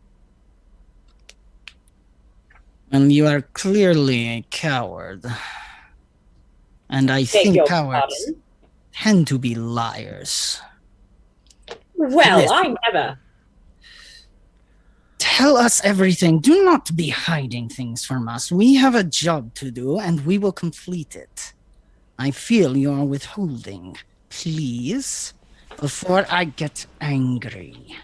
And you are clearly a coward. And I think cowards tend to be liars. Well, Yes. I never. Tell us everything. Do not be hiding things from us. We have a job to do, and we will complete it. I feel you are withholding. Please, before I get angry.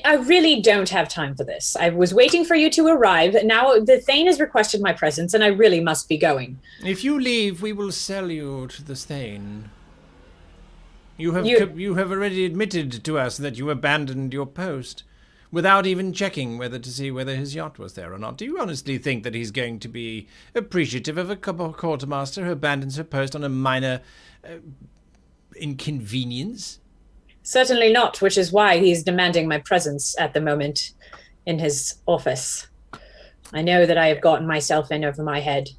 I really don't have time for this. I was waiting for you to arrive. Now the Thane has requested my presence, and I really must be going. If you leave, we will sell you to the Thane. You have already admitted to us that you abandoned your post without even checking whether his yacht was there or not. Do you honestly think that he's going to be appreciative of a quartermaster who abandons her post on a minor inconvenience? Certainly not, which is why he's demanding my presence at the moment in his office. I know that I have gotten myself in over my head.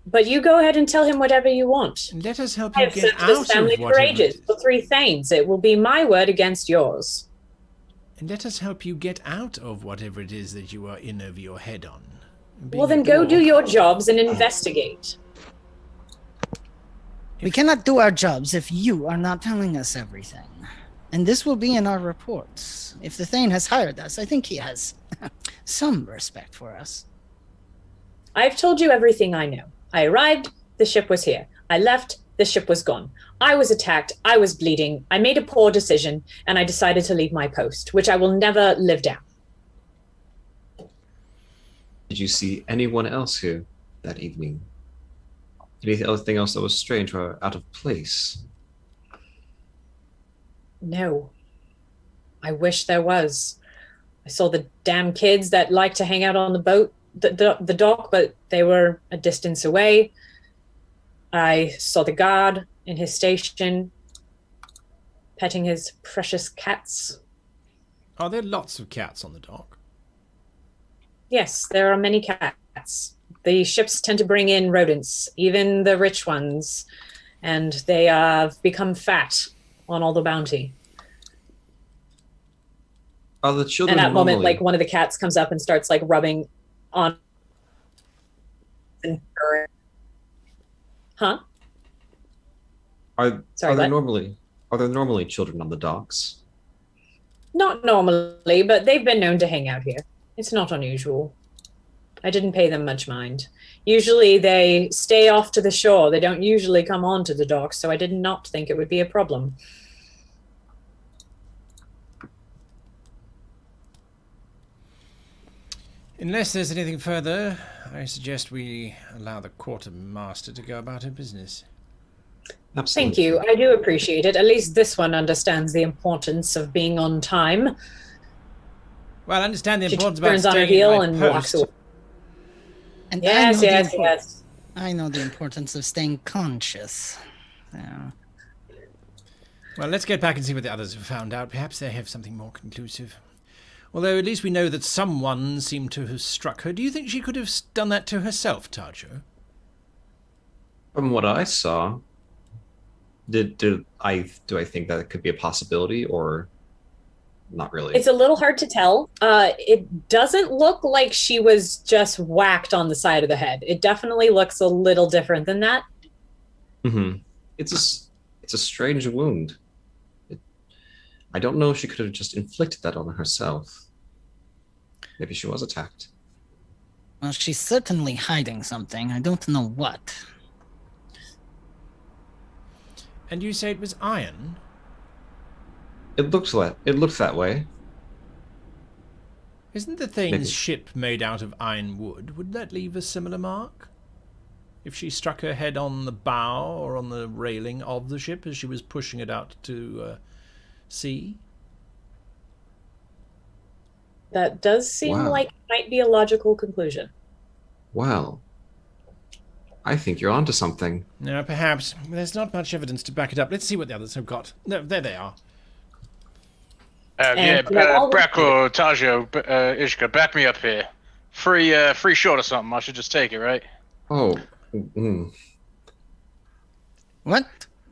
But you go ahead and tell him whatever you want. Let us help I you have get served out this family of for whatever it ages, is. for 3 Thanes. It will be my word against yours. And let us help you get out of whatever it is that you are in over your head on. Well, then go do your jobs and investigate. We cannot do our jobs if you are not telling us everything. And this will be in our reports. If the Thane has hired us, I think he has some respect for us. I've told you everything I know. I arrived, the ship was here. I left, the ship was gone. I was attacked, I was bleeding, I made a poor decision, and I decided to leave my post, which I will never live down. Did you see anyone else here that evening? Anything else that was strange or out of place? No. I wish there was. I saw the damn kids that like to hang out on the boat, the dock, but they were a distance away. I saw the guard in his station petting his precious cats. Are there lots of cats on the dock? Yes, there are many cats. The ships tend to bring in rodents, even the rich ones, and they have become fat on all the bounty. Are the children And at that moment, normally- like one of the cats comes up and starts like rubbing on. Huh? Are Sorry, there what? normally children on the docks? Not normally, but they've been known to hang out here. It's not unusual. I didn't pay them much mind. Usually they stay off to the shore. They don't usually come onto the docks, so I did not think it would be a problem. Unless there's anything further, I suggest we allow the quartermaster to go about her business. Absolutely. Thank you. I do appreciate it. At least this one understands the importance of being on time. Well, I understand the She importance about turns on her staying heel in my and post. walks away. And Yes, yes, yes. I know the importance of staying conscious. Yeah. Well, let's get back and see what the others have found out. Perhaps they have something more conclusive. Although at least we know that someone seemed to have struck her. Do you think she could have done that to herself, Tajo? From what I saw, do I think that it could be a possibility, or not really. It's a little hard to tell. It doesn't look like she was just whacked on the side of the head. It definitely looks a little different than that. Mm-hmm. It's a strange wound. I don't know if she could have just inflicted that on herself. Maybe she was attacked. Well, she's certainly hiding something. I don't know what. And you say it was iron? It looked that way. Isn't the thing's Maybe. ship made out of iron wood? Would that leave a similar mark? If she struck her head on the bow or on the railing of the ship as she was pushing it out to sea? That does seem like it might be a logical conclusion. Well, I think you're onto something. No, perhaps. There's not much evidence to back it up. Let's see what the others have got. No, there they are. Bracco, Tajo, Ishka, back me up here. Free short or something. I should just take it, right? Oh. What?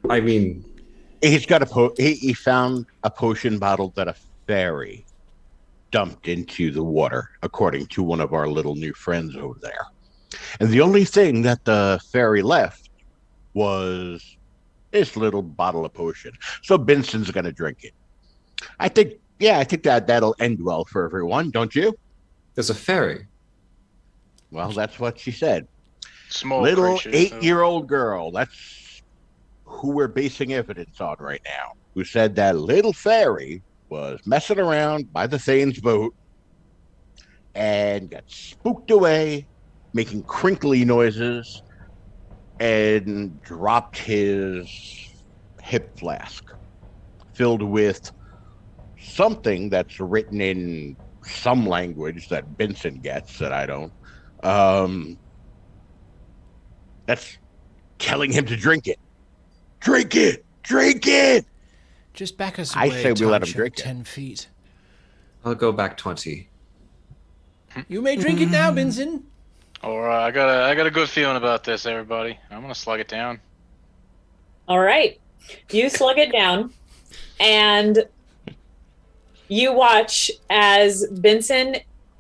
I mean... He's got he found a potion bottle that a fairy dumped into the water, according to one of our little new friends over there. And the only thing that the fairy left was this little bottle of potion. So Benson's going to drink it. I think that'll end well for everyone, don't you? There's a fairy. Well, that's what she said. Small little creatures, 8-year-old girl. That's who we're basing evidence on right now. Who said that little fairy was messing around by the Thane's boat and got spooked away, making crinkly noises, and dropped his hip flask filled with something that's written in some language that Benson gets that I don't. That's telling him to drink it. Drink it! Drink it! Just back us away. I say we let him drink 10 feet. I'll go back 20. You may drink it now, Benson. All right, I got a good feeling about this, everybody. I'm gonna slug it down. All right. You slug it down, and you watch as Benson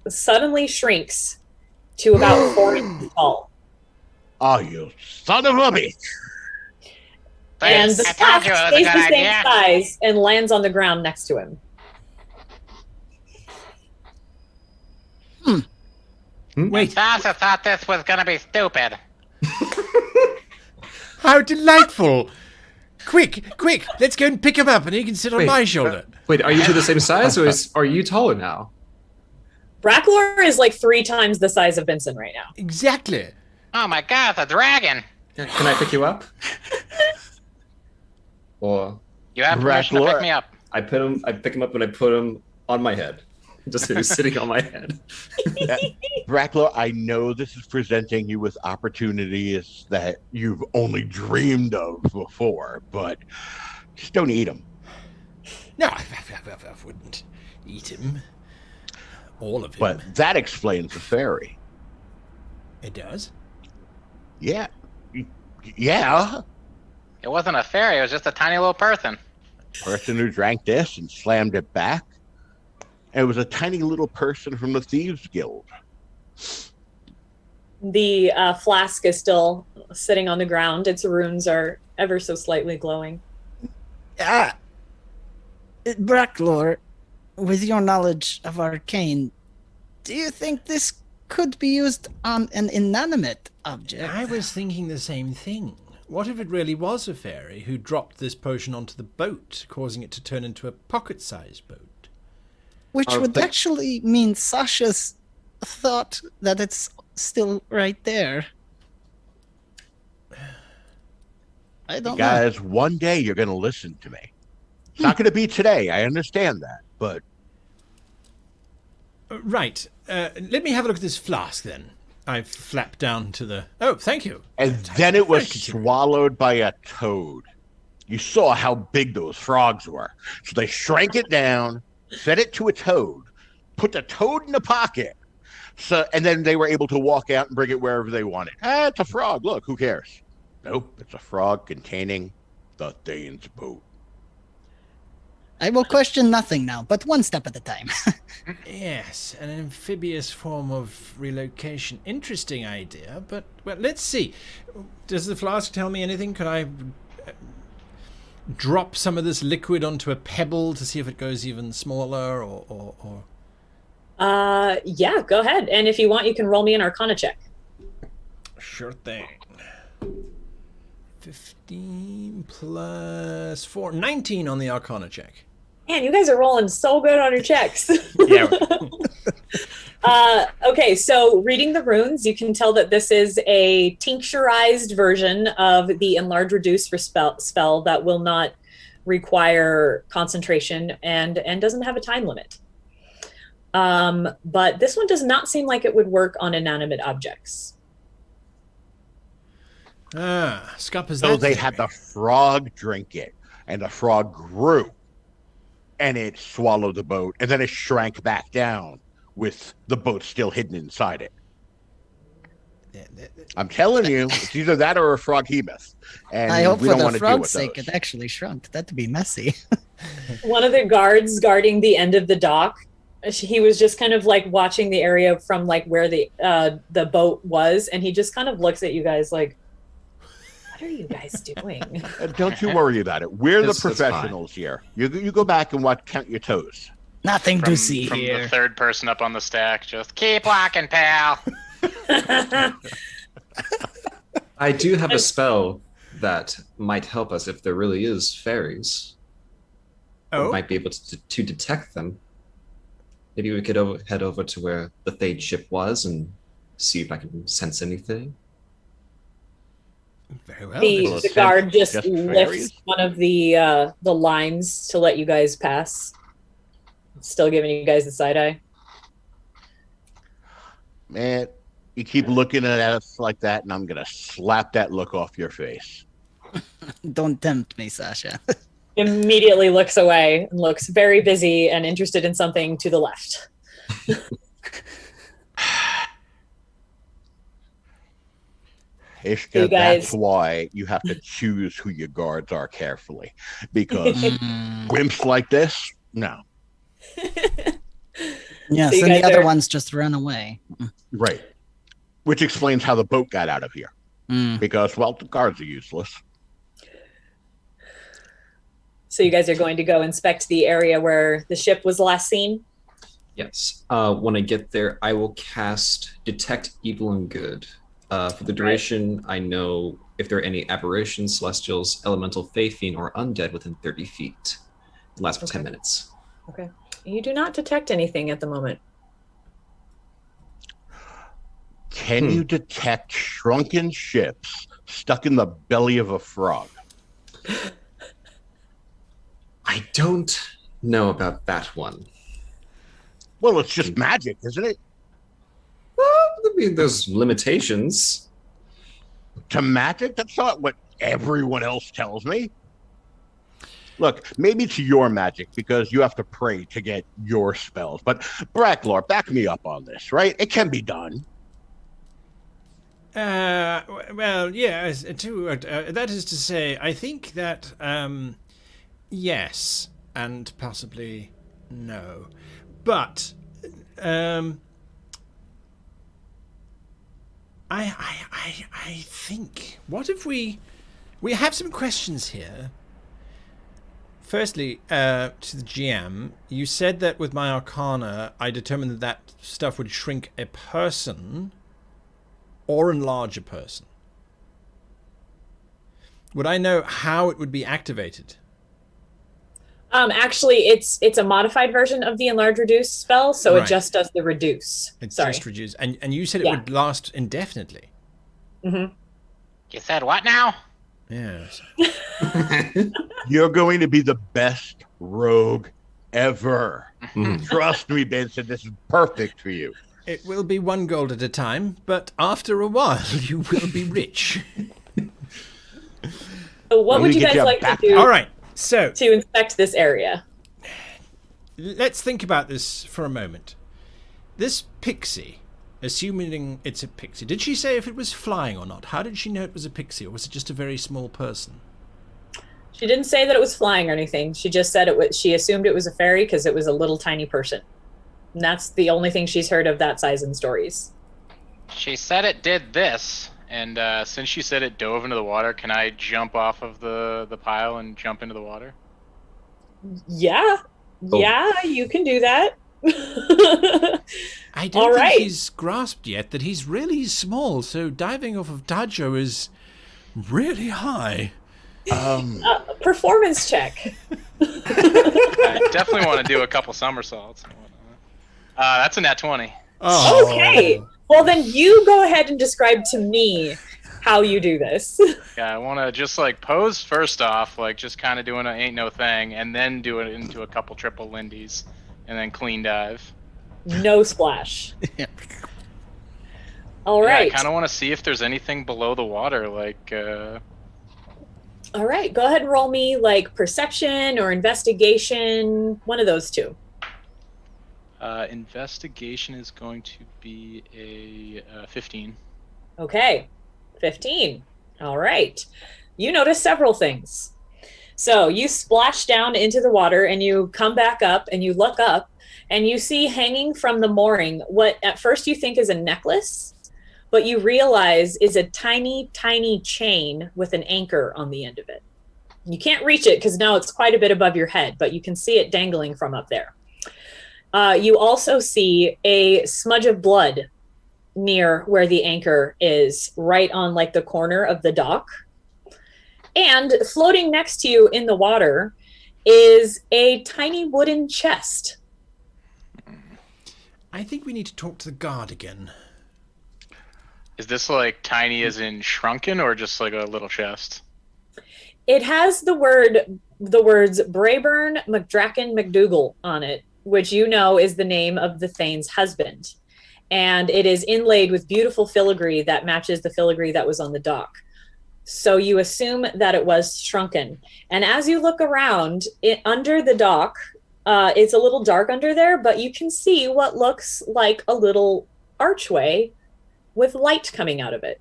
suddenly shrinks to about 4 inches tall. Oh, you son of a bitch! And the flask stays the same size and lands on the ground next to him. Wait. I also thought this was gonna be stupid. How delightful! Quick, let's go and pick him up and he can sit on my shoulder. Wait, are you two the same size or are you taller now? Bracklor is like 3 times the size of Benson right now. Exactly. Oh my god, the dragon! Can I pick you up? Or You have permission to pick me up. I pick him up and I put him on my head. Just so he's sitting on my head. Bracklow, I know this is presenting you with opportunities that you've only dreamed of before, but just don't eat them. No, I wouldn't eat him. All of him. But that explains the fairy. It does? Yeah. Yeah. It wasn't a fairy, it was just a tiny little person. Person who drank this and slammed it back. And it was a tiny little person from the Thieves Guild. The flask is still sitting on the ground. Its runes are ever so slightly glowing. Bracklor, with your knowledge of arcane, do you think this could be used on an inanimate object? I was thinking the same thing. What if it really was a fairy who dropped this potion onto the boat, causing it to turn into a pocket-sized boat? Which would actually mean Sasha's thought that it's still right there. I don't know. Guys, one day you're going to listen to me. It's not going to be today. I understand that, but... Right. Let me have a look at this flask, then. I flapped down to the... Oh, thank you. And then it was swallowed by a toad. You saw how big those frogs were. So they shrank it down, fed it to a toad, put the toad in the pocket, and then they were able to walk out and bring it wherever they wanted. It's a frog. Look, who cares? Nope, it's a frog containing the Thane's boat. I will question nothing now, but one step at a time. Yes, an amphibious form of relocation. Interesting idea, but well, let's see. Does the flask tell me anything? Could I drop some of this liquid onto a pebble to see if it goes even smaller, or? Yeah, go ahead. And if you want, you can roll me an Arcana check. Sure thing. 15 plus 4, 19 on the Arcana check. Man, you guys are rolling so good on your checks. Yeah. Okay, so reading the runes, you can tell that this is a tincturized version of the Enlarge Reduce spell that will not require concentration and doesn't have a time limit. But this one does not seem like it would work on inanimate objects. Scuppers. So they had the frog drink it, and the frog grew, and it swallowed the boat, and then it shrank back down with the boat still hidden inside it. I'm telling you, it's either that or a froghemoth. And I hope we for don't want the to deal frog's with sake those. it actually shrunk. That'd be messy. One of the guards guarding the end of the dock, he was just kind of like watching the area from like where the boat was, and he just kind of looks at you guys like, what are you guys doing? Don't you worry about it. We're the It's fine. professionals here. You go back and count your toes. Nothing to see from here. the third person up on the stack, just Keep walking, pal. I do have a spell that might help us if there really is fairies. Oh? We might be able to detect them. Maybe we could head over to where the Thade ship was and see if I can sense anything. Very well. The guard just just lifts fairies? one of the lines to let you guys pass. Still giving you guys the side eye. Man, you keep looking at us like that, and I'm going to slap that look off your face. Don't tempt me, Sasha. Immediately looks away and looks very busy and interested in something to the left. Ishka, You guys- that's why you have to choose who your guards are carefully. Because wimps like this, no. Yes, So you and the guys other are- ones just run away. Right. Which explains how the boat got out of here. Mm. Because, well, the guards are useless. So you guys are going to go inspect the area where the ship was last seen? Yes. When I get there, I will cast Detect Evil and Good. For the duration, I know if there are any aberrations, celestials, elemental, fae, fiend, or undead within 30 feet. It lasts for 10 minutes. Okay. You do not detect anything at the moment. Can you detect shrunken ships stuck in the belly of a frog? I don't know about that one. Well, it's just magic, isn't it? Well, I mean, there's limitations. To magic? That's not what everyone else tells me. Look, maybe it's your magic because you have to pray to get your spells. But Bracklor, back me up on this, right? It can be done. Well, yes. That is to say, I think that yes, and possibly no, but I think. What if we have some questions here? Firstly, to the GM, you said that with my Arcana, I determined that that stuff would shrink a person or enlarge a person. Would I know how it would be activated? Actually, it's a modified version of the Enlarge Reduce spell, so Right. it just does the reduce. It Sorry. just reduces, and you said it Yeah. would last indefinitely. Mm-hmm. You said what now? Yes. You're going to be the best rogue ever. Trust me, Benson, this is perfect for you. It will be one gold at a time, but after a while, you will be rich. So what Let would me you get guys you a like to back- do All right, so to inspect this area? let's think about this for a moment. This pixie, assuming it's a pixie, did she say if it was flying or not? How did she know it was a pixie, or was it just a very small person? She didn't say that it was flying or anything. She just said it was. She assumed it was a fairy because it was a little tiny person. And that's the only thing she's heard of that size in stories. She said it did this, and since she said it dove into the water, can I jump off of the pile and jump into the water? Yeah. Oh. Yeah, you can do that. I don't All think right. he's grasped yet that he's really small, so diving off of Dajo is really high. Performance check. I definitely want to do a couple somersaults. That's a nat 20. Oh. Okay. Well, then you go ahead and describe to me how you do this. Yeah, I want to just like pose first off, like just kind of doing a ain't no thing, and then do it into a couple triple lindies, and then clean dive. No splash. All Yeah, right. I kind of want to see if there's anything below the water, like. All right. Go ahead and roll me like perception or investigation. One of those two. Investigation is going to be a 15. Okay. 15. All right. You notice several things. So you splash down into the water and you come back up and you look up and you see hanging from the mooring what at first you think is a necklace, but you realize is a tiny, tiny chain with an anchor on the end of it. You can't reach it because now it's quite a bit above your head, but you can see it dangling from up there. You also see a smudge of blood near where the anchor is, right on like the corner of the dock. And floating next to you in the water is a tiny wooden chest. I think we need to talk to the guard again. Is this like tiny as in shrunken, or just like a little chest? It has the words Brayburn McDraken McDougal on it, which you know is the name of the Thane's husband. And it is inlaid with beautiful filigree that matches the filigree that was on the dock. So you assume that it was shrunken. And as you look around, under the dock, it's a little dark under there, but you can see what looks like a little archway with light coming out of it.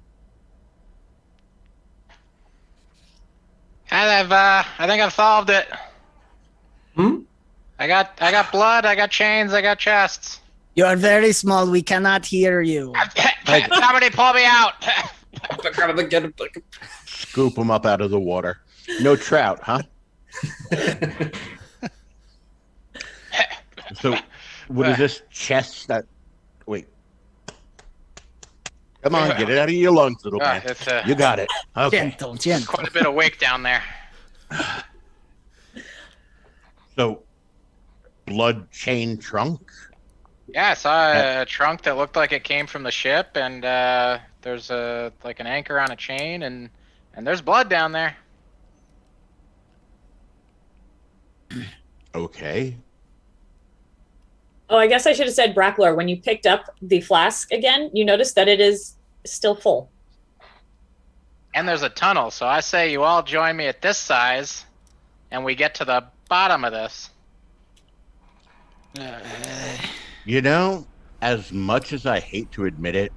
I think I've solved it. I got blood, I got chains, I got chests. You are very small. We cannot hear you. Somebody pull me out. Scoop them up out of the water. No trout, huh? So, what is this chest that... Wait. Come on, get it out of your lungs, little man. You got it. Okay. Gentle. Quite a bit of weight down there. So, blood chain trunk? Yeah, I saw a trunk that looked like it came from the ship, and there's like an anchor on a chain, and there's blood down there. Okay. Oh, I guess I should have said Brackler. When you picked up the flask again, you noticed that it is still full. And there's a tunnel, so I say you all join me at this size, and we get to the bottom of this. You know, as much as I hate to admit it,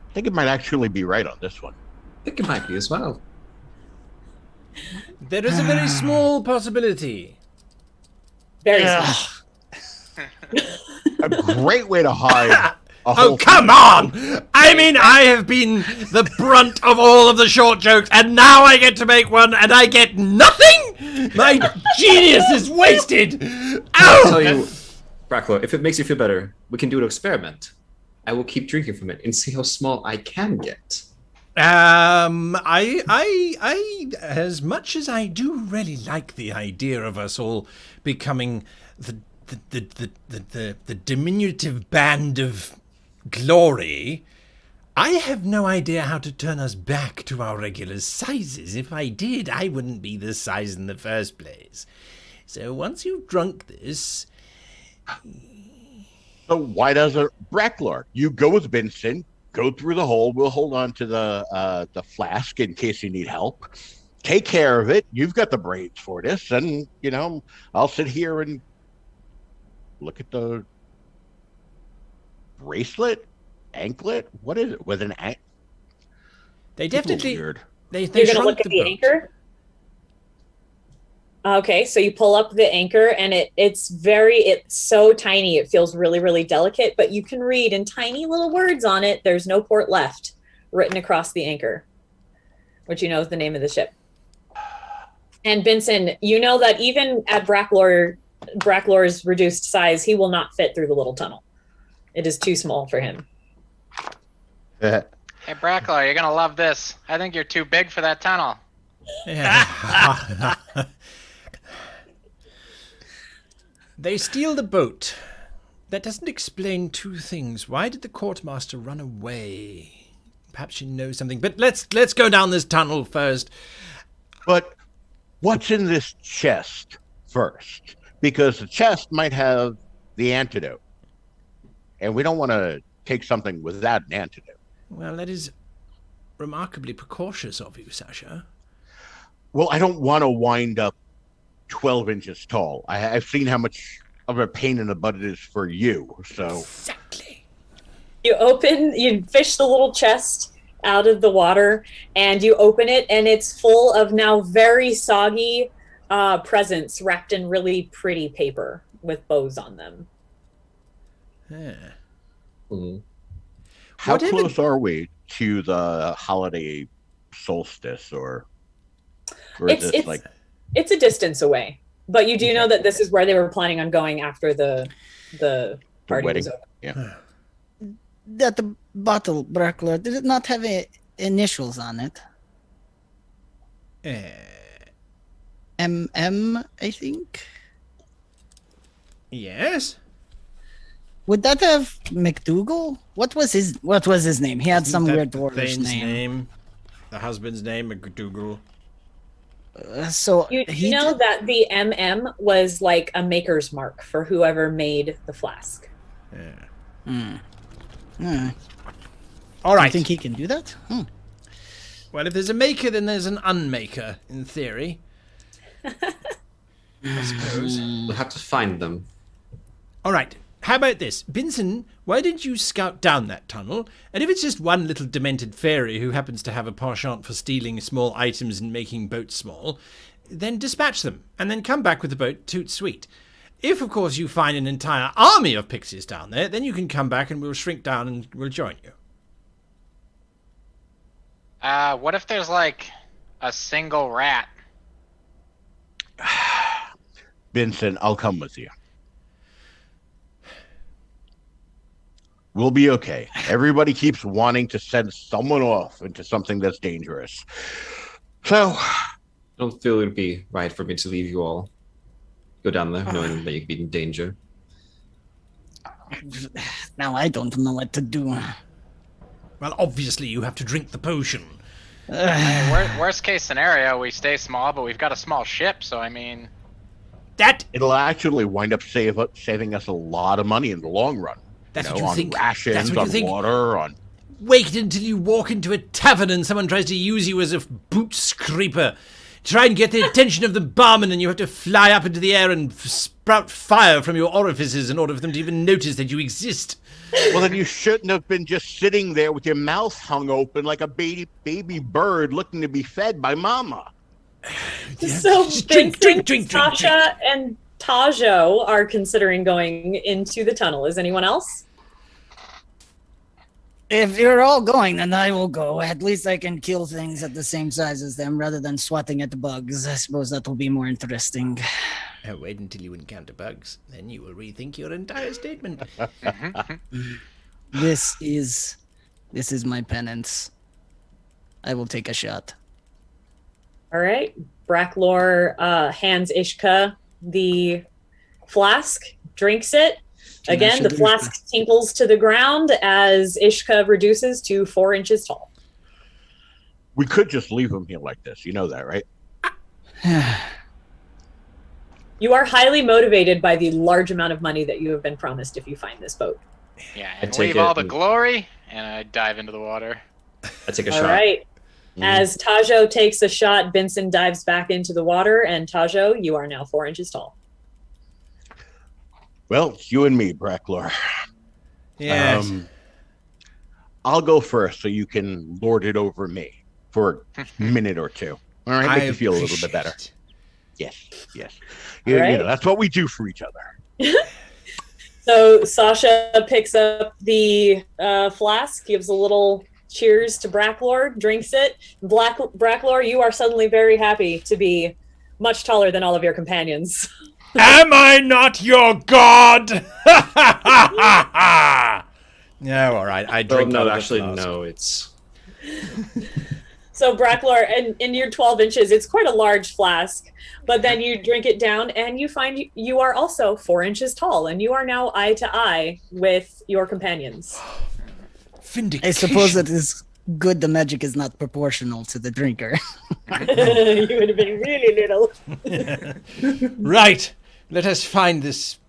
I think it might actually be right on this one. I think it might be as well. There is a very small possibility. Very A great way to hide a whole... Oh, come on! I mean, I have been the brunt of all of the short jokes, and now I get to make one, and I get nothing? My genius is wasted! I'll tell Ow! you, Bracklow, if it makes you feel better, we can do an experiment. I will keep drinking from it and see how small I can get. I as much as I do really like the idea of us all becoming the diminutive band of glory, I have no idea how to turn us back to our regular sizes. If I did, I wouldn't be this size in the first place. So once you've drunk this... So why doesn't Bracklar? You go with Vincent, go through the hole. We'll hold on to the flask in case you need help. Take care of it. You've got the brains for this, and you know I'll sit here and look at the bracelet, What is it? With an They definitely... weird. They You're going to shrunk look at the boat. anchor? Okay, so you pull up the anchor, and it's so tiny. It feels really, really delicate, but you can read in tiny little words on it, "There's no port left," written across the anchor, which you know is the name of the ship. And Benson, you know that even at Bracklor's reduced size, he will not fit through the little tunnel. It is too small for him. Hey, Bracklor, you're gonna love this. I think you're too big for that tunnel. Yeah. They steal the boat. That doesn't explain two things. Why did the courtmaster run away? Perhaps you know something. But let's go down this tunnel first. But what's in this chest first? Because the chest might have the antidote. And we don't want to take something without an antidote. Well, that is remarkably precautious of you, Sasha. Well, I don't want to wind up 12 inches tall. I've seen how much of a pain in the butt it is for you, so... Exactly. You fish the little chest out of the water, and you open it, and it's full of now very soggy presents wrapped in really pretty paper with bows on them. Yeah. Mm-hmm. How close are we to the holiday solstice, or is this like... It's a distance away, but you do know that this is where they were planning on going after the party wedding. was over. Yeah. That the bottle, Brackler, did it not have initials on it? MM, I think. Yes. Would that have McDougal? What was his name? He had some weird dwarvish name. The husband's name, McDougal. So you know that the MM was like a maker's mark for whoever made the flask. Yeah. All right. I think he can do that. Well, if there's a maker, then there's an unmaker, in theory. I suppose. We'll have to find them. All right. How about this? Binson, why didn't you scout down that tunnel? And if it's just one little demented fairy who happens to have a penchant for stealing small items and making boats small, then dispatch them, and then come back with the boat toot sweet. If, of course, you find an entire army of pixies down there, then you can come back and we'll shrink down and we'll join you. What if there's, like, a single rat? Vincent, I'll come with you. We'll be okay. Everybody keeps wanting to send someone off into something that's dangerous. So... I don't feel it would be right for me to leave you all. Go down there knowing that you could be in danger. Now I don't know what to do. Well, obviously you have to drink the potion. Worst case scenario, we stay small, but we've got a small ship, so I mean... It'll actually wind up saving us a lot of money in the long run. That's what you think. Rations, That's what you think. Water, on... Wait until you walk into a tavern and someone tries to use you as a boot scraper. Try and get the attention of the barman, and you have to fly up into the air and sprout fire from your orifices in order for them to even notice that you exist. Well, then you shouldn't have been just sitting there with your mouth hung open like a baby bird looking to be fed by mama. So drink, Tasha and Tajo are considering going into the tunnel. Is anyone else? If you're all going, then I will go. At least I can kill things at the same size as them rather than swatting at the bugs. I suppose that will be more interesting. Wait until you encounter bugs. Then you will rethink your entire statement. This is my penance. I will take a shot. All right. Bracklor hands Ishka the flask, drinks it. Again, the flask tinkles to the ground as Ishka reduces to 4 inches tall. We could just leave him here like this. You know that, right? You are highly motivated by the large amount of money that you have been promised if you find this boat. Yeah, and leave all the glory, and I dive into the water. I take a shot. All right. As Tajo takes a shot, Benson dives back into the water, and Tajo, you are now 4 inches tall. Well, it's you and me, Bracklor. Yes. I'll go first so you can lord it over me for a minute or two. All right, make you feel a little bit better. Yes. You Alright. know, that's what we do for each other. So Sasha picks up the flask, gives a little cheers to Bracklor, drinks it. Bracklor, you are suddenly very happy to be much taller than all of your companions. Am I not your god? Yeah, all right. I drink out of the actually, flask. no. It's So Bracklor, in your 12 inches, it's quite a large flask, but then you drink it down and you find you are also 4 inches tall, and you are now eye to eye with your companions. I suppose it is good the magic is not proportional to the drinker. You would have been really little. Right. Let us find this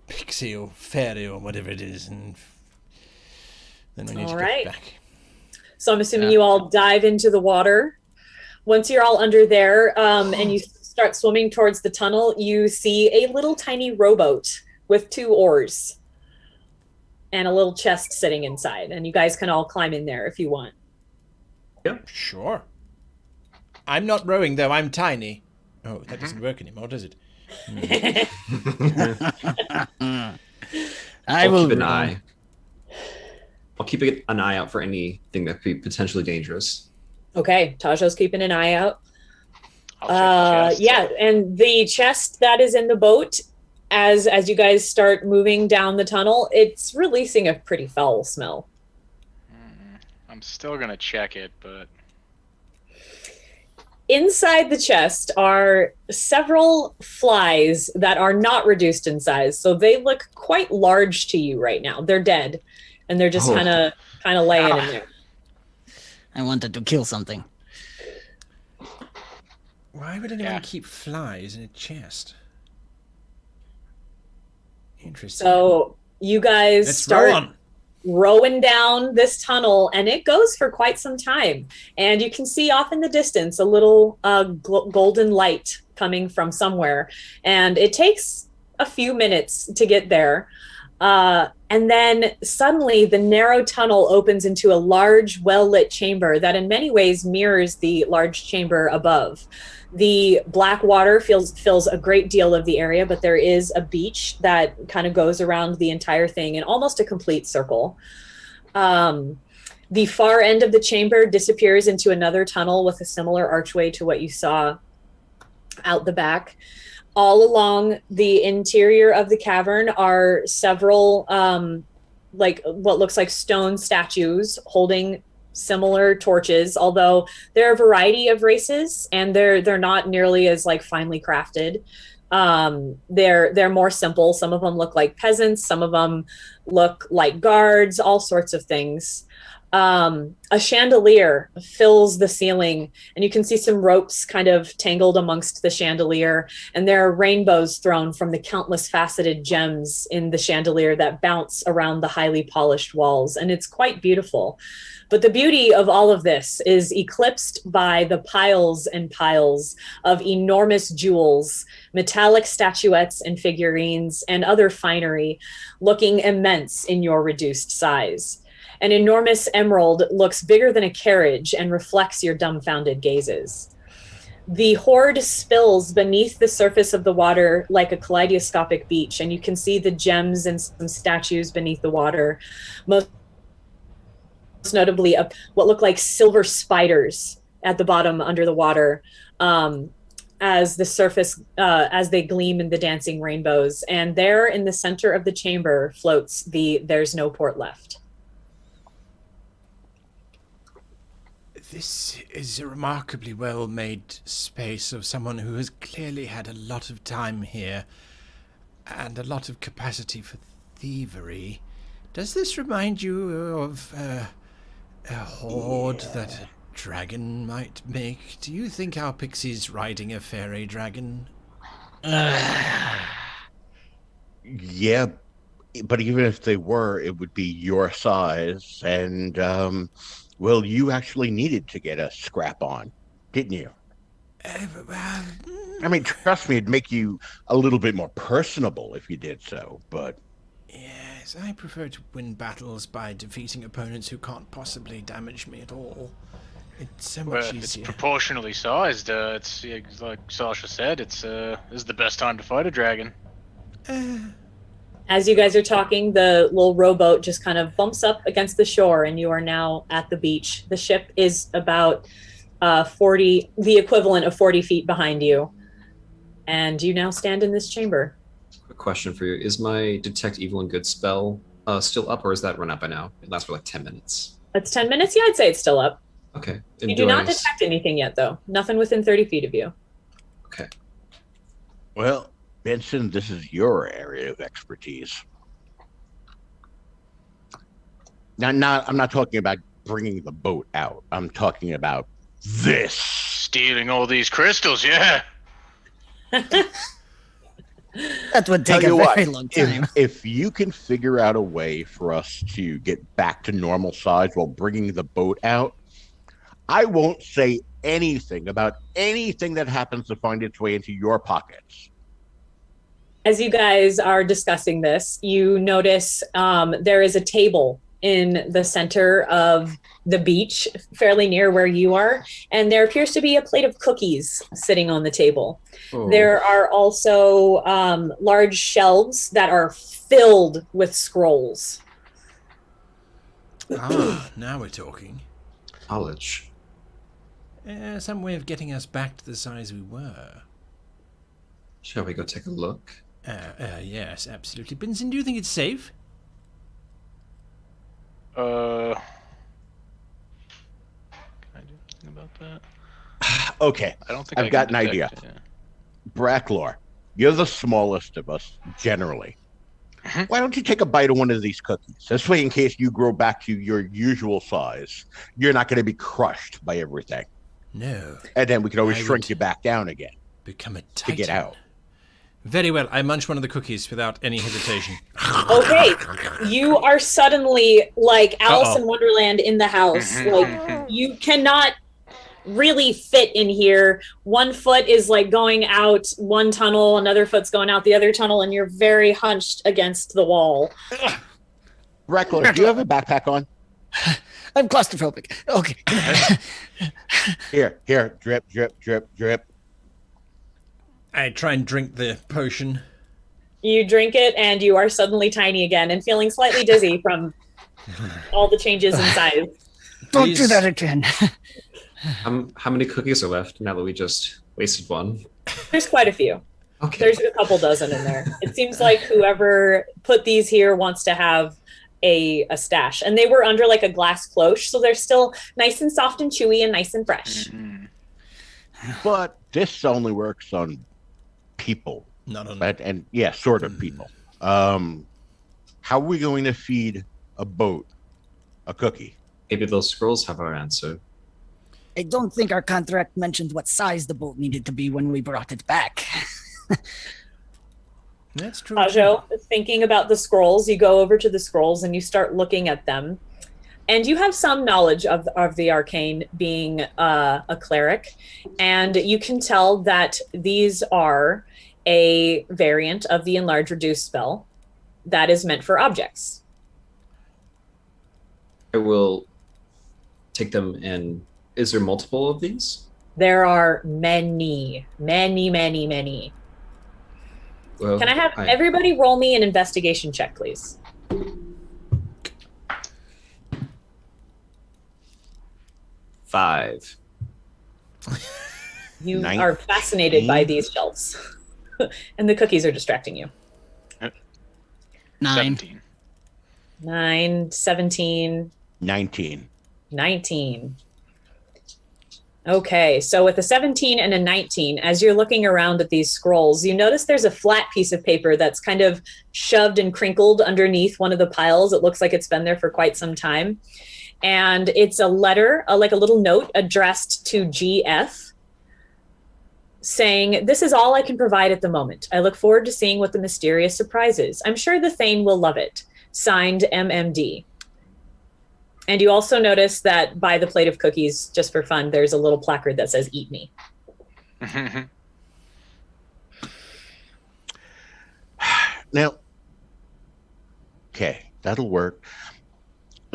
pixie or fairy or whatever it is, and then we need to get back. So I'm assuming you all dive into the water. Once you're all under there and you start swimming towards the tunnel, you see a little tiny rowboat with 2 oars and a little chest sitting inside. And you guys can all climb in there if you want. Yep. Sure. I'm not rowing, though. I'm tiny. Oh, that doesn't work anymore, does it? I'll keep an eye. I'll keep an eye out for anything that could be potentially dangerous. Okay, Tajo's keeping an eye out. Yeah, and the chest that is in the boat, as you guys start moving down the tunnel, it's releasing a pretty foul smell. I'm still gonna check it, but inside the chest are several flies that are not reduced in size, so they look quite large to you right now. They're dead, and they're just kind of laying in there. I wanted to kill something. Why would anyone keep flies in a chest? Interesting. So you guys start rowing down this tunnel, and it goes for quite some time. And you can see off in the distance a little golden light coming from somewhere. And it takes a few minutes to get there. And then suddenly the narrow tunnel opens into a large, well-lit chamber that in many ways mirrors the large chamber above. The black water fills a great deal of the area, but there is a beach that kind of goes around the entire thing in almost a complete circle. The far end of the chamber disappears into another tunnel with a similar archway to what you saw out the back. All along the interior of the cavern are several, like what looks like stone statues holding similar torches, although there are a variety of races and they're not nearly as like finely crafted. They're more simple. Some of them look like peasants. Some of them look like guards, all sorts of things. A chandelier fills the ceiling, and you can see some ropes kind of tangled amongst the chandelier, and there are rainbows thrown from the countless faceted gems in the chandelier that bounce around the highly polished walls, and it's quite beautiful. But the beauty of all of this is eclipsed by the piles and piles of enormous jewels, metallic statuettes and figurines, and other finery looking immense in your reduced size. An enormous emerald looks bigger than a carriage and reflects your dumbfounded gazes. The hoard spills beneath the surface of the water like a kaleidoscopic beach, and you can see the gems and some statues beneath the water. Most notably, what look like silver spiders at the bottom under the water, as the surface, as they gleam in the dancing rainbows. And there in the center of the chamber floats the "There's no port left." This is a remarkably well-made space of someone who has clearly had a lot of time here and a lot of capacity for thievery. Does this remind you of a hoard that a dragon might make? Do you think our pixie's riding a fairy dragon? Yeah, but even if they were, it would be your size, and well, you actually needed to get a scrap on, didn't you? I mean, trust me, it'd make you a little bit more personable if you did so, but... Yes, I prefer to win battles by defeating opponents who can't possibly damage me at all. It's so Well, much it's easier. proportionally sized. It's like Sasha said. This is the best time to fight a dragon. As you guys are talking, the little rowboat just kind of bumps up against the shore, and you are now at the beach. The ship is about 40, the equivalent of 40 feet behind you. And you now stand in this chamber. Quick question for you: is my detect evil and good spell still up, or is that run out by now? It lasts for like 10 minutes. That's 10 minutes? Yeah, I'd say it's still up. Okay. You do not detect anything yet, though. Nothing within 30 feet of you. Okay. Well, Benson, this is your area of expertise. I'm not talking about bringing the boat out. I'm talking about this. Stealing all these crystals, yeah. That would take Tell a you very what, long time. If you can figure out a way for us to get back to normal size while bringing the boat out, I won't say anything about anything that happens to find its way into your pockets. As you guys are discussing this, you notice there is a table in the center of the beach, fairly near where you are, and there appears to be a plate of cookies sitting on the table. Oh. There are also large shelves that are filled with scrolls. Now we're talking. Knowledge. Some way of getting us back to the size we were. Shall we go take a look? Yes, absolutely. Benson, do you think it's safe? Can I do anything about that? Okay, I don't think I've I got can an detect idea. it, Bracklor, you're the smallest of us, generally. Mhm. Why don't you take a bite of one of these cookies? This way, in case you grow back to your usual size, you're not going to be crushed by everything. No. And then we can always I shrink would you back down again become a to titan. get out. Very well. I munch one of the cookies without any hesitation. Okay, you are suddenly like Alice Uh-oh. in Wonderland in the house. Like, you cannot really fit in here. One foot is like going out one tunnel, another foot's going out the other tunnel, and you're very hunched against the wall. Bracklor, do you have a backpack on? I'm claustrophobic. Okay. Here, drip, drip, drip, drip. I try and drink the potion. You drink it, and you are suddenly tiny again and feeling slightly dizzy from all the changes in size. Don't do Please. that again. How many cookies are left now that we just wasted one? There's quite a few. Okay. There's a couple dozen in there. It seems like whoever put these here wants to have a stash. And they were under like a glass cloche, so they're still nice and soft and chewy and nice and fresh. But this only works on people. Not on. Right? And yeah, sort of people. How are we going to feed a boat a cookie? Maybe those scrolls have our answer. I don't think our contract mentioned what size the boat needed to be when we brought it back. That's true. Ajo, thinking about the scrolls, you go over to the scrolls and you start looking at them. And you have some knowledge of the arcane, being a cleric. And you can tell that these are a variant of the enlarge reduce spell that is meant for objects. I will take them and... Is there multiple of these? There are many. Well, Can I have everybody roll me an investigation check, please? 5. You Nineteen. are fascinated by these shelves. And the cookies are distracting you. 9. 17. 9, 17, 19. 19. Okay, so with a 17 and a 19, as you're looking around at these scrolls, you notice there's a flat piece of paper that's kind of shoved and crinkled underneath one of the piles. It looks like it's been there for quite some time. And it's a letter, like a little note addressed to GF, saying, "This is all I can provide at the moment. I look forward to seeing what the mysterious surprise is. I'm sure the Thane will love it. Signed, MMD." And you also notice that by the plate of cookies, just for fun, there's a little placard that says, "Eat me." Now, okay, that'll work.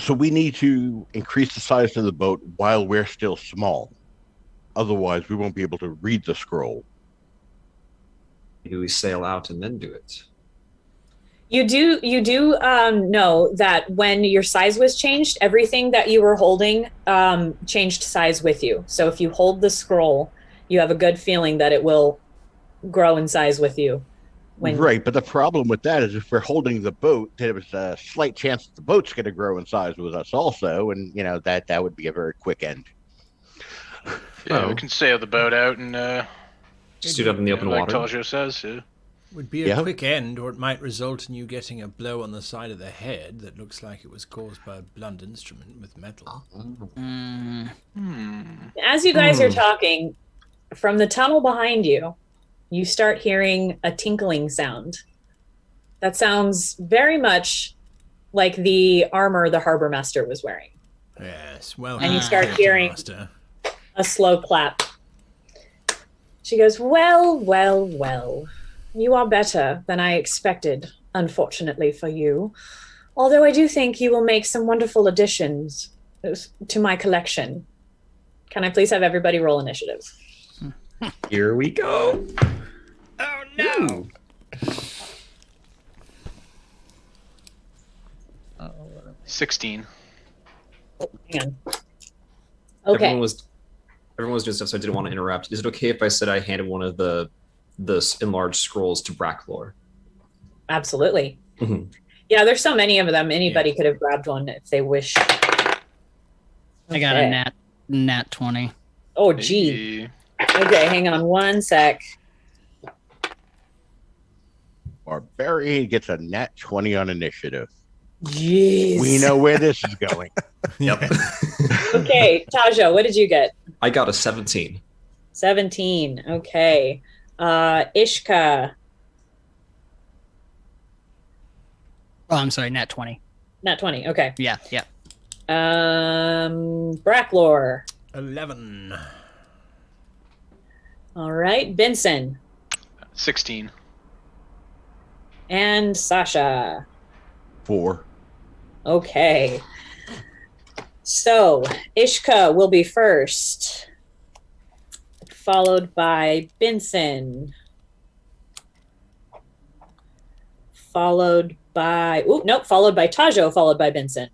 So we need to increase the size of the boat while we're still small. Otherwise, we won't be able to read the scroll. Maybe we sail out and then do it. You do know that when your size was changed, everything that you were holding changed size with you. So if you hold the scroll, you have a good feeling that it will grow in size with you. Right, but the problem with that is if we're holding the boat, there's a slight chance that the boat's going to grow in size with us also, and that would be a very quick end. Yeah, we can sail the boat out and just do it up in the open like water. Tajo says. Yeah. Would be a quick end, or it might result in you getting a blow on the side of the head that looks like it was caused by a blunt instrument with metal. As you guys are talking, from the tunnel behind you, you start hearing a tinkling sound. That sounds very much like the armor the Harbour Master was wearing. Yes, well. And you start hearing a slow clap. She goes, well, well, well. You are better than I expected, unfortunately for you. Although I do think you will make some wonderful additions to my collection. Can I please have everybody roll initiative? Here we go. Oh, no! 16. Hang on. Okay. Everyone was doing stuff, so I didn't want to interrupt. Is it okay if I said I handed one of the enlarged scrolls to Bracklor? Absolutely. Mm-hmm. Yeah, there's so many of them. Anybody could have grabbed one if they wish. I got a nat 20. Oh, gee. Okay, hang on one sec. Barbarian gets a nat 20 on initiative. Jeez. We know where this is going. Yep. Okay, Tajo, what did you get? I got a 17. 17. Okay. Ishka. Oh, I'm sorry, nat 20. Nat 20. Okay. Yeah. Bracklor. 11. All right, Benson. 16. And Sasha. 4. Okay. So, Ishka will be first, followed by Benson, followed by Tajo, followed by Benson.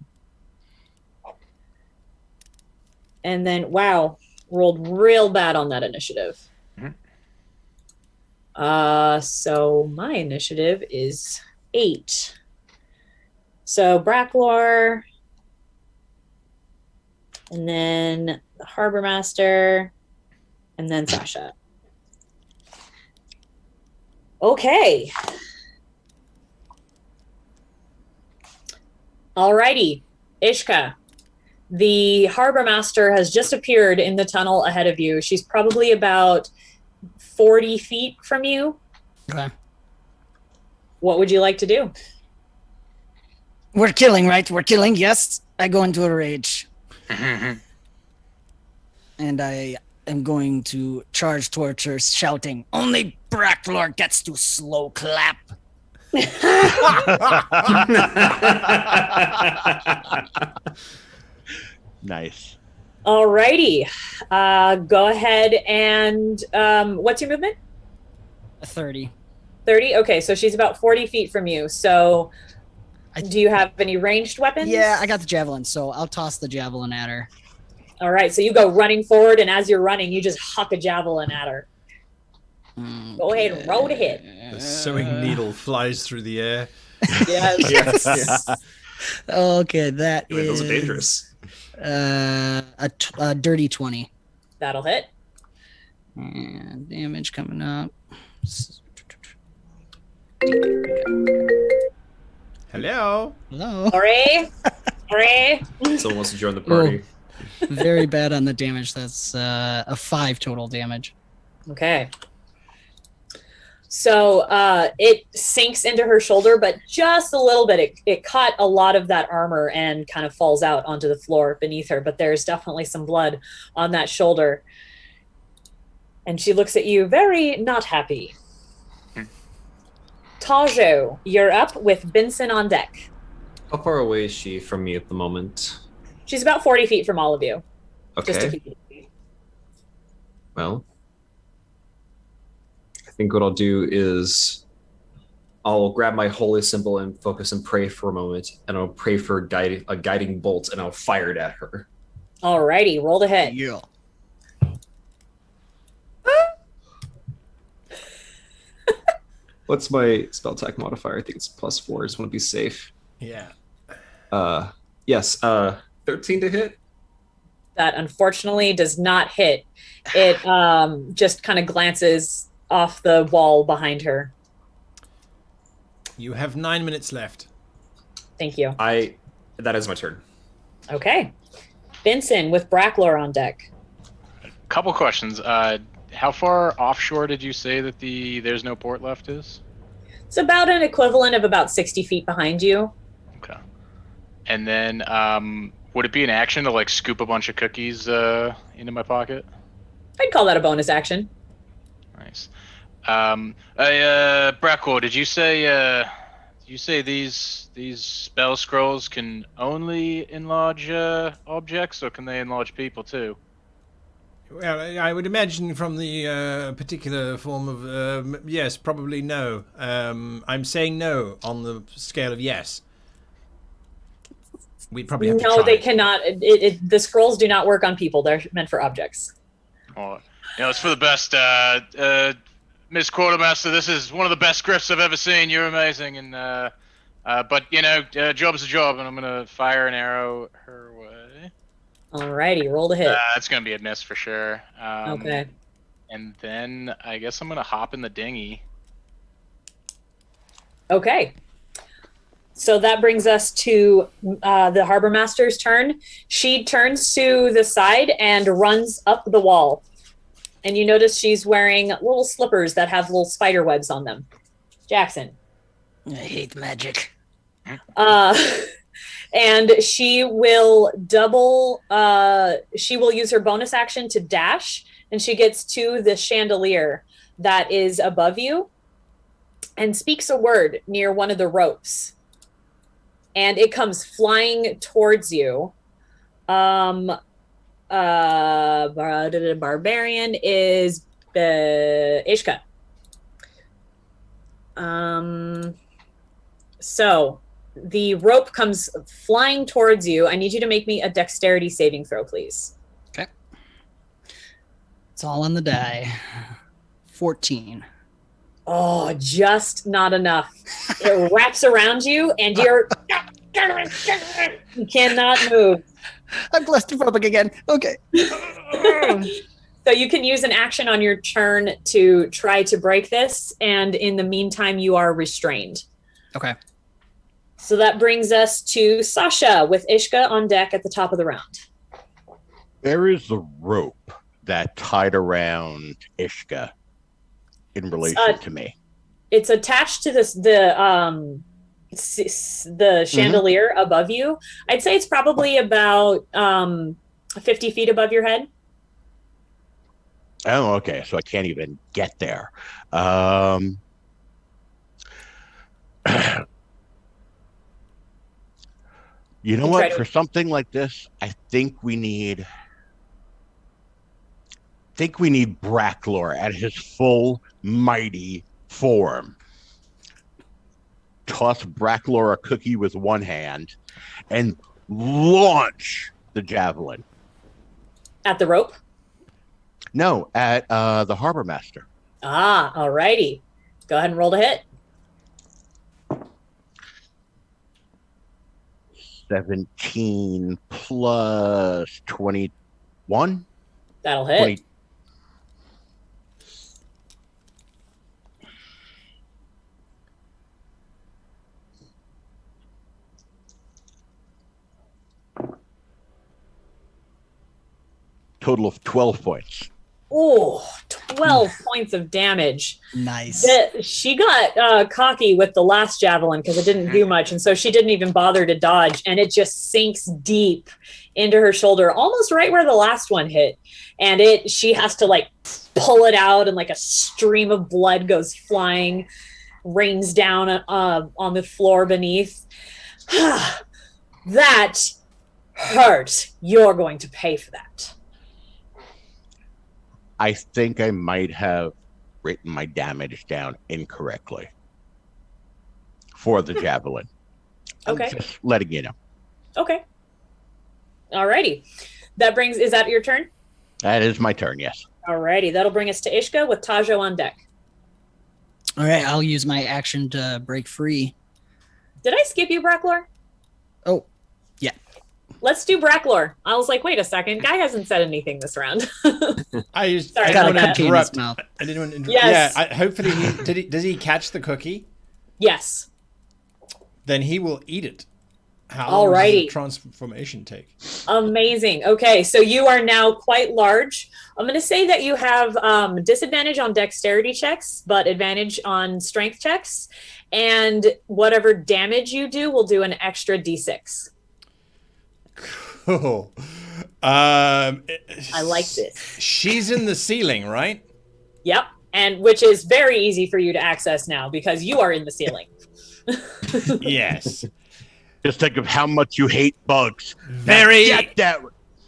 And then, wow, rolled real bad on that initiative. So my initiative is 8. So Bracklor, and then the Harbour Master, and then Sasha. Okay. Alrighty, Ishka. The Harbour Master has just appeared in the tunnel ahead of you. She's probably about 40 feet from you. Okay. What would you like to do? We're killing, right? We're killing, yes. I go into a rage. And I am going to charge towards her, shouting, "Only Bracklor gets to slow clap." Nice. Alrighty. Go ahead and what's your movement? 30. 30? Okay, so she's about 40 feet from you. So do you have any ranged weapons? Yeah, I got the javelin, so I'll toss the javelin at her. All right, so you go running forward, and as you're running, you just huck a javelin at her. Go ahead and roll ahead. The sewing needle flies through the air. Yes. Okay, that Wait, is... those are dangerous. A dirty 20. That'll hit. And damage coming up. Hello. Hooray. Hooray. Someone wants to join the party. Very bad on the damage. That's a 5 total damage. Okay. So it sinks into her shoulder, but just a little bit. It cut a lot of that armor and kind of falls out onto the floor beneath her, but there's definitely some blood on that shoulder. And she looks at you very not happy. Tajo, you're up with Benson on deck. How far away is she from me at the moment? She's about 40 feet from all of you. Just to Okay. keep it. Well, I think what I'll do is I'll grab my holy symbol and focus and pray for a moment, and I'll pray for a guiding bolt, and I'll fire it at her. Alrighty, roll the hit. Yeah. What's my spell attack modifier? I think it's +4. I just want to be safe. Yeah. Yes. 13 to hit. That unfortunately does not hit. It just kind of glances off the wall behind her. You have 9 minutes left. Thank you. That is my turn. Okay. Benson with Bracklor on deck. Couple questions. How far offshore did you say that there's no port left is? It's about an equivalent of about 60 feet behind you. Okay. And then would it be an action to like scoop a bunch of cookies into my pocket? I'd call that a bonus action. Nice. Brackwell, did you say these spell scrolls can only enlarge objects, or can they enlarge people too? Well, I would imagine from the particular form of yes, probably no. I'm saying no on the scale of yes. We probably have to try. No, they cannot. The scrolls do not work on people. They're meant for objects. Well, it's for the best. Miss Quartermaster, this is one of the best scripts I've ever seen. You're amazing, and but job's a job, and I'm gonna fire an arrow her way. Alrighty, roll the hit. It's gonna be a miss for sure. Okay. And then I guess I'm gonna hop in the dinghy. Okay. So that brings us to the Harbor Master's turn. She turns to the side and runs up the wall. And you notice she's wearing little slippers that have little spider webs on them. Jackson. I hate magic. And she will she will use her bonus action to dash, and she gets to the chandelier that is above you and speaks a word near one of the ropes. And it comes flying towards you. Barbarian is Ishka. So the rope comes flying towards you. I need you to make me a dexterity saving throw, please. Okay. It's all on the die. 14. Oh, just not enough. It wraps around you and you cannot move. I'm claustrophobic again. Okay. So you can use an action on your turn to try to break this, and in the meantime, you are restrained. Okay. So that brings us to Sasha with Ishka on deck at the top of the round. There is the rope that tied around Ishka in relation to me. It's attached to the chandelier above you. I'd say it's probably about 50 feet above your head. Oh, okay. So I can't even get there. You know what? For something like this, I think we need Bracklor at his full mighty form. Toss Bracklor a cookie with one hand and launch the javelin. At the rope? No, at the Harbour Master. Ah, alrighty. Go ahead and roll to hit. 17 plus 21. That'll hit. 20. Total of 12 points. Oh, 12 points of damage. Nice. She got cocky with the last javelin because it didn't do much, and so she didn't even bother to dodge, and it just sinks deep into her shoulder, almost right where the last one hit. And she has to like pull it out, and like a stream of blood goes flying, rains down on the floor beneath. That hurt. You're going to pay for that. I think I might have written my damage down incorrectly for the javelin. Okay. I'm just letting you know. Okay. Alrighty. Is that your turn? That is my turn, yes. Alrighty. That'll bring us to Ishka with Tajo on deck. All right, I'll use my action to break free. Did I skip you, Bracklor? Oh, yeah. Let's do Bracklor. I was like, wait a second. Guy hasn't said anything this round. I Sorry, didn't want to cookie in interrupt. his mouth. I didn't want to interrupt. Yes. Yeah, hopefully does he catch the cookie? Yes. Then he will eat it. How long does the transformation take? Amazing. Okay, so you are now quite large. I'm going to say that you have disadvantage on dexterity checks, but advantage on strength checks. And whatever damage you do will do an extra d6. Cool. I like this. She's in the ceiling, right? Yep. And which is very easy for you to access now because you are in the ceiling. Yes. Just think of how much you hate bugs. Very. Get that.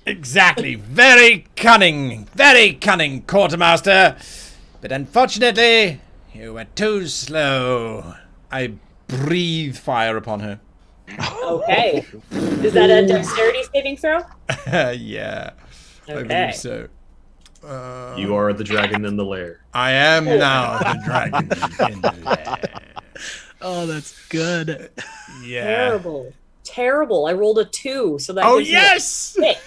Exactly. Very cunning, quartermaster. But unfortunately, you were too slow. I breathe fire upon her. Okay. Is that a dexterity saving throw? Yeah. I Okay. believe so. You are the dragon in the lair. I am now the dragon in the lair. Oh, that's good. Yeah. Terrible. I rolled a 2, so that Oh, gives yes! me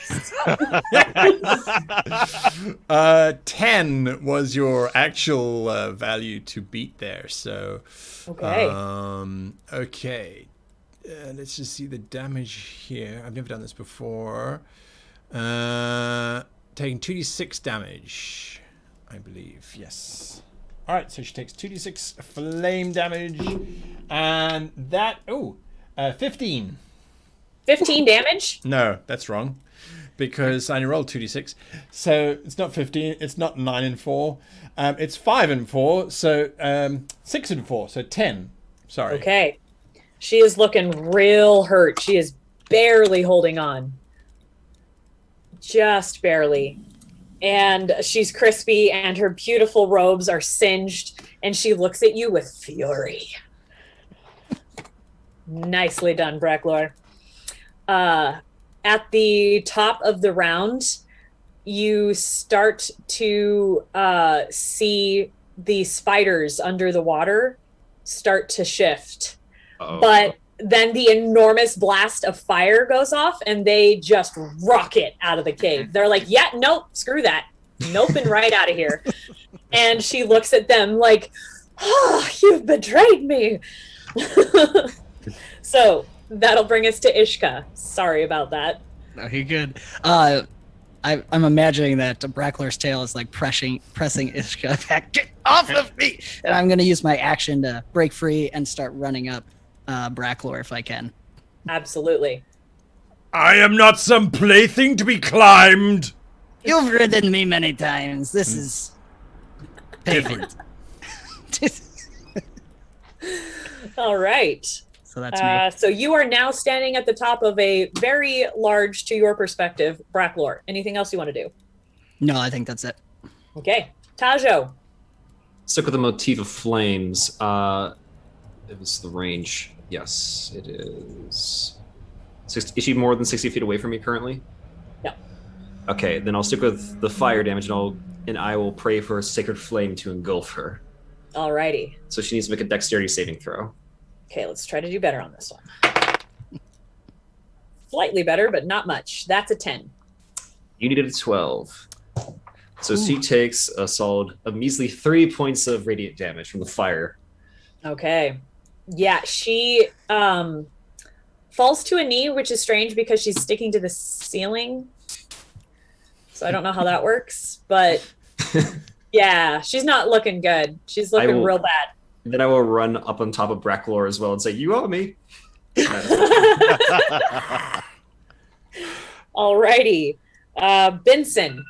a 6. 10 was your actual value to beat there. So, Okay. Okay. Let's just see the damage here. I've never done this before. Taking 2d6 damage, I believe. Yes. All right, so she takes 2d6 flame damage, and that 15. 15 damage? No, that's wrong, because I only rolled 2d6, so it's not 15. It's not 9 and 4. It's 5 and 4. So 6 and 4. So 10. Sorry. Okay. She is looking real hurt. She is barely holding on. Just barely. And she's crispy and her beautiful robes are singed and she looks at you with fury. Nicely done, Bracklor. At the top of the round, you start to see the spiders under the water start to shift. Uh-oh. But then the enormous blast of fire goes off and they just rocket out of the cave. They're like, yeah, nope, screw that. Nope, and right out of here. And she looks at them like, oh, you've betrayed me. So that'll bring us to Ishka. Sorry about that. No, you're good. I'm imagining that Bracklor's tail is like pressing Ishka back. Get off of me! And I'm going to use my action to break free and start running up Bracklor if I can. Absolutely. I am not some plaything to be climbed. You've ridden me many times. This is Different. All right. So that's me. So you are now standing at the top of a very large, to your perspective, Bracklor. Anything else you want to do? No, I think that's it. Okay. Tajo. Stick with the motif of flames. It was the range. Yes, it is. Is she more than 60 feet away from me currently? No. Okay, then I'll stick with the fire damage, and I will pray for a sacred flame to engulf her. Alrighty. So she needs to make a dexterity saving throw. Okay, let's try to do better on this one. Slightly better, but not much. That's a 10. You needed a 12. So she takes a measly 3 points of radiant damage from the fire. Okay. Yeah, she falls to a knee, which is strange because she's sticking to the ceiling. So I don't know how that works, but yeah, she's not looking good. She's looking real bad. Then I will run up on top of Bracklor as well and say, "You owe me." Alrighty. Benson.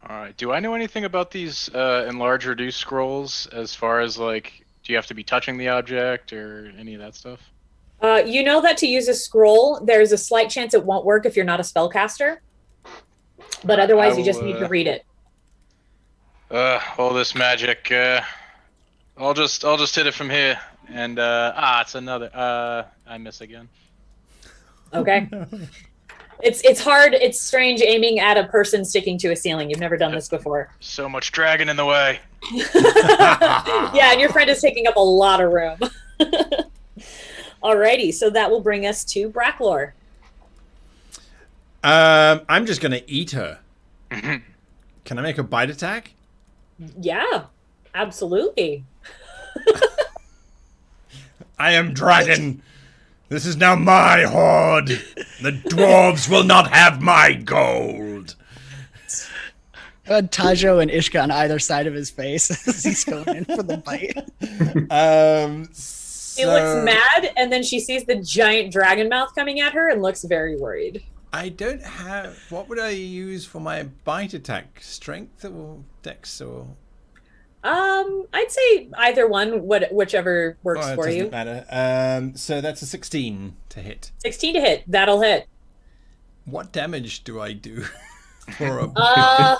All right. Do I know anything about these enlarge reduce scrolls as far as like, do you have to be touching the object or any of that stuff? You know that to use a scroll, there's a slight chance it won't work if you're not a spellcaster. But otherwise, you just need to read it. All this magic. I'll just hit it from here. And it's another. I miss again. Okay. It's hard. It's strange aiming at a person sticking to a ceiling. You've never done this before. So much dragon in the way. Yeah, and your friend is taking up a lot of room. Alrighty, so that will bring us to Bracklor. I'm just going to eat her. Can I make a bite attack? Yeah, absolutely. I am dragon. This is now my hoard. The dwarves will not have my gold. Tajo and Ishka on either side of his face as he's going in for the bite. She looks mad, and then she sees the giant dragon mouth coming at her and looks very worried. I don't have... What would I use for my bite attack? Strength or dex or... I'd say either one, whichever works for you. It doesn't matter. So that's a 16 to hit. 16 to hit. That'll hit. What damage do I do for a...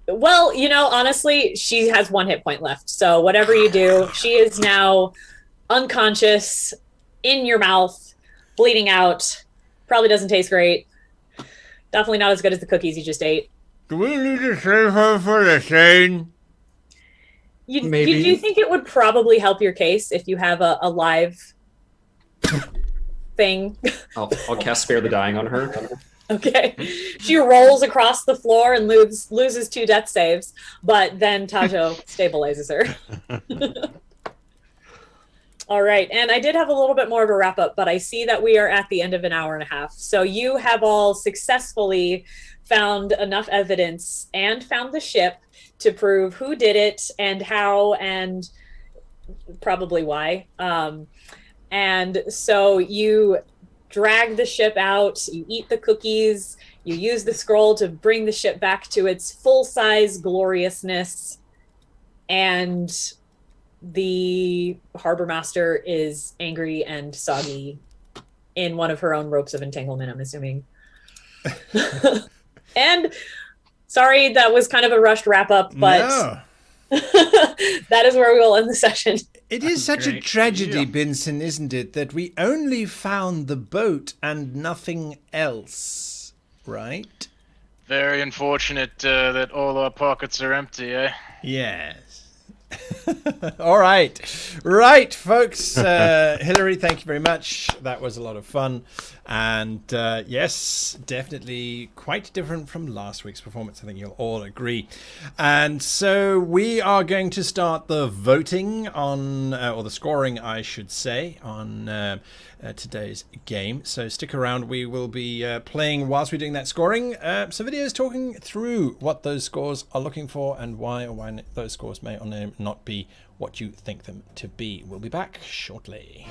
Well, honestly, she has 1 hit point left. So whatever you do, she is now unconscious, in your mouth, bleeding out. Probably doesn't taste great. Definitely not as good as the cookies you just ate. Do we need to save her for the scene? Maybe. Do you think it would probably help your case if you have a live thing? I'll cast Spare the Dying on her. Okay. She rolls across the floor and loses 2 death saves, but then Tajo stabilizes her. All right. And I did have a little bit more of a wrap up, but I see that we are at the end of an hour and a half. So you have all successfully found enough evidence and found the ship to prove who did it and how and probably why. And so you drag the ship out, you eat the cookies, you use the scroll to bring the ship back to its full-size gloriousness, and the harbor master is angry and soggy in one of her own ropes of entanglement, I'm assuming. And sorry, that was kind of a rushed wrap up, but No. that is where we will end the session. It is such a tragedy, Benson, isn't it, that we only found the boat and nothing else, right? Very unfortunate that all our pockets are empty, eh? Yes. All right. Right, folks. Hillary, thank you very much. That was a lot of fun. And yes, definitely quite different from last week's performance. I think you'll all agree. And so we are going to start the voting on, or the scoring, I should say, on today's game. So stick around. We will be playing whilst we're doing that scoring. Some videos talking through what those scores are looking for and why or why those scores may or may not be what you think them to be. We'll be back shortly.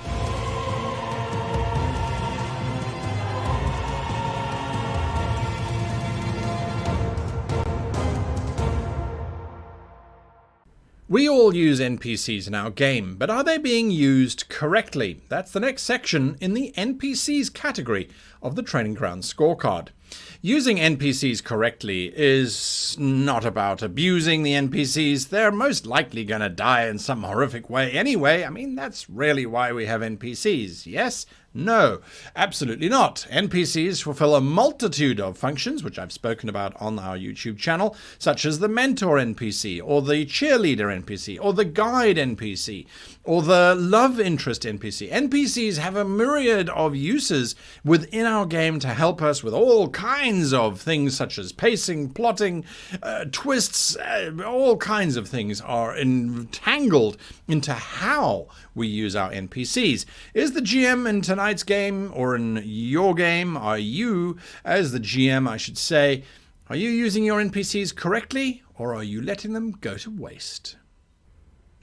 We all use NPCs in our game, but are they being used correctly? That's the next section in the NPCs category of the Training Grounds scorecard. Using NPCs correctly is not about abusing the NPCs. They're most likely going to die in some horrific way anyway. I mean, that's really why we have NPCs, yes? No, absolutely not. NPCs fulfill a multitude of functions, which I've spoken about on our YouTube channel, such as the mentor NPC, or the cheerleader NPC, or the guide NPC, or the love interest NPC. NPCs have a myriad of uses within our game to help us with all kinds of things, such as pacing, plotting, twists, all kinds of things are entangled into how we use our NPCs. Is the GM in tonight's game, or in your game, are you, as the GM I should say, are you using your NPCs correctly, or are you letting them go to waste?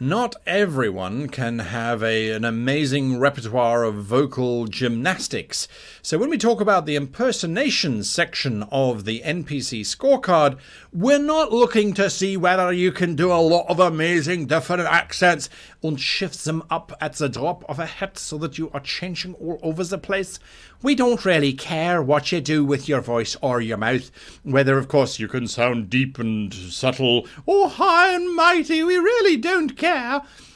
Not everyone can have an amazing repertoire of vocal gymnastics. So when we talk about the impersonation section of the NPC scorecard, we're not looking to see whether you can do a lot of amazing different accents and shift them up at the drop of a hat so that you are changing all over the place. We don't really care what you do with your voice or your mouth. Whether, of course, you can sound deep and subtle or high and mighty, we really don't care.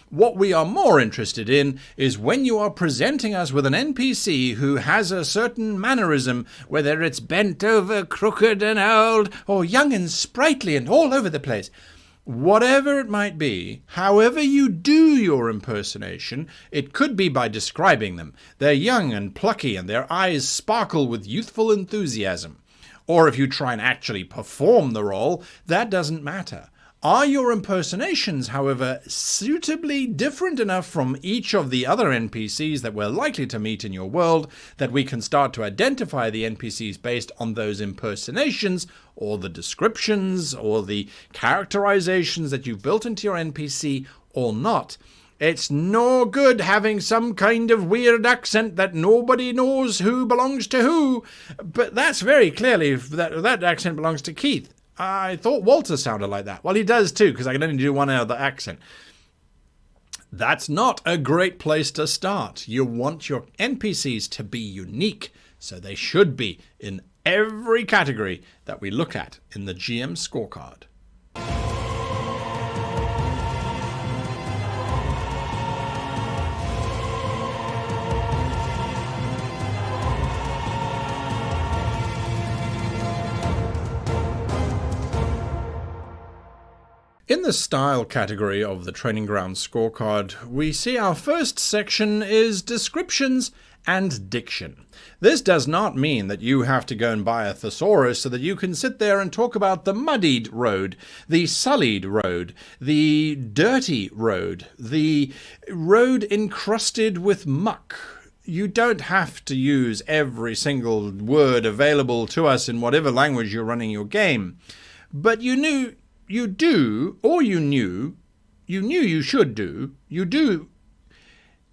What we are more interested in is when you are presenting us with an NPC who has a certain mannerism, whether it's bent over, crooked and old, or young and sprightly and all over the place. Whatever it might be, however you do your impersonation, it could be by describing them. They're young and plucky and their eyes sparkle with youthful enthusiasm. Or if you try and actually perform the role, that doesn't matter. Are your impersonations, however, suitably different enough from each of the other NPCs that we're likely to meet in your world that we can start to identify the NPCs based on those impersonations or the descriptions or the characterizations that you've built into your NPC or not? It's no good having some kind of weird accent that nobody knows who belongs to who, but that's very clearly that accent belongs to Keith. I thought Walter sounded like that. Well, he does too, because I can only do one other accent. That's not a great place to start. You want your NPCs to be unique, so they should be in every category that we look at in the GM scorecard. In the style category of the Training Grounds scorecard, we see our first section is descriptions and diction. This does not mean that you have to go and buy a thesaurus so that you can sit there and talk about the muddied road, the sullied road, the dirty road, the road encrusted with muck. You don't have to use every single word available to us in whatever language you're running your game. But you knew you do, or you knew you should do, you do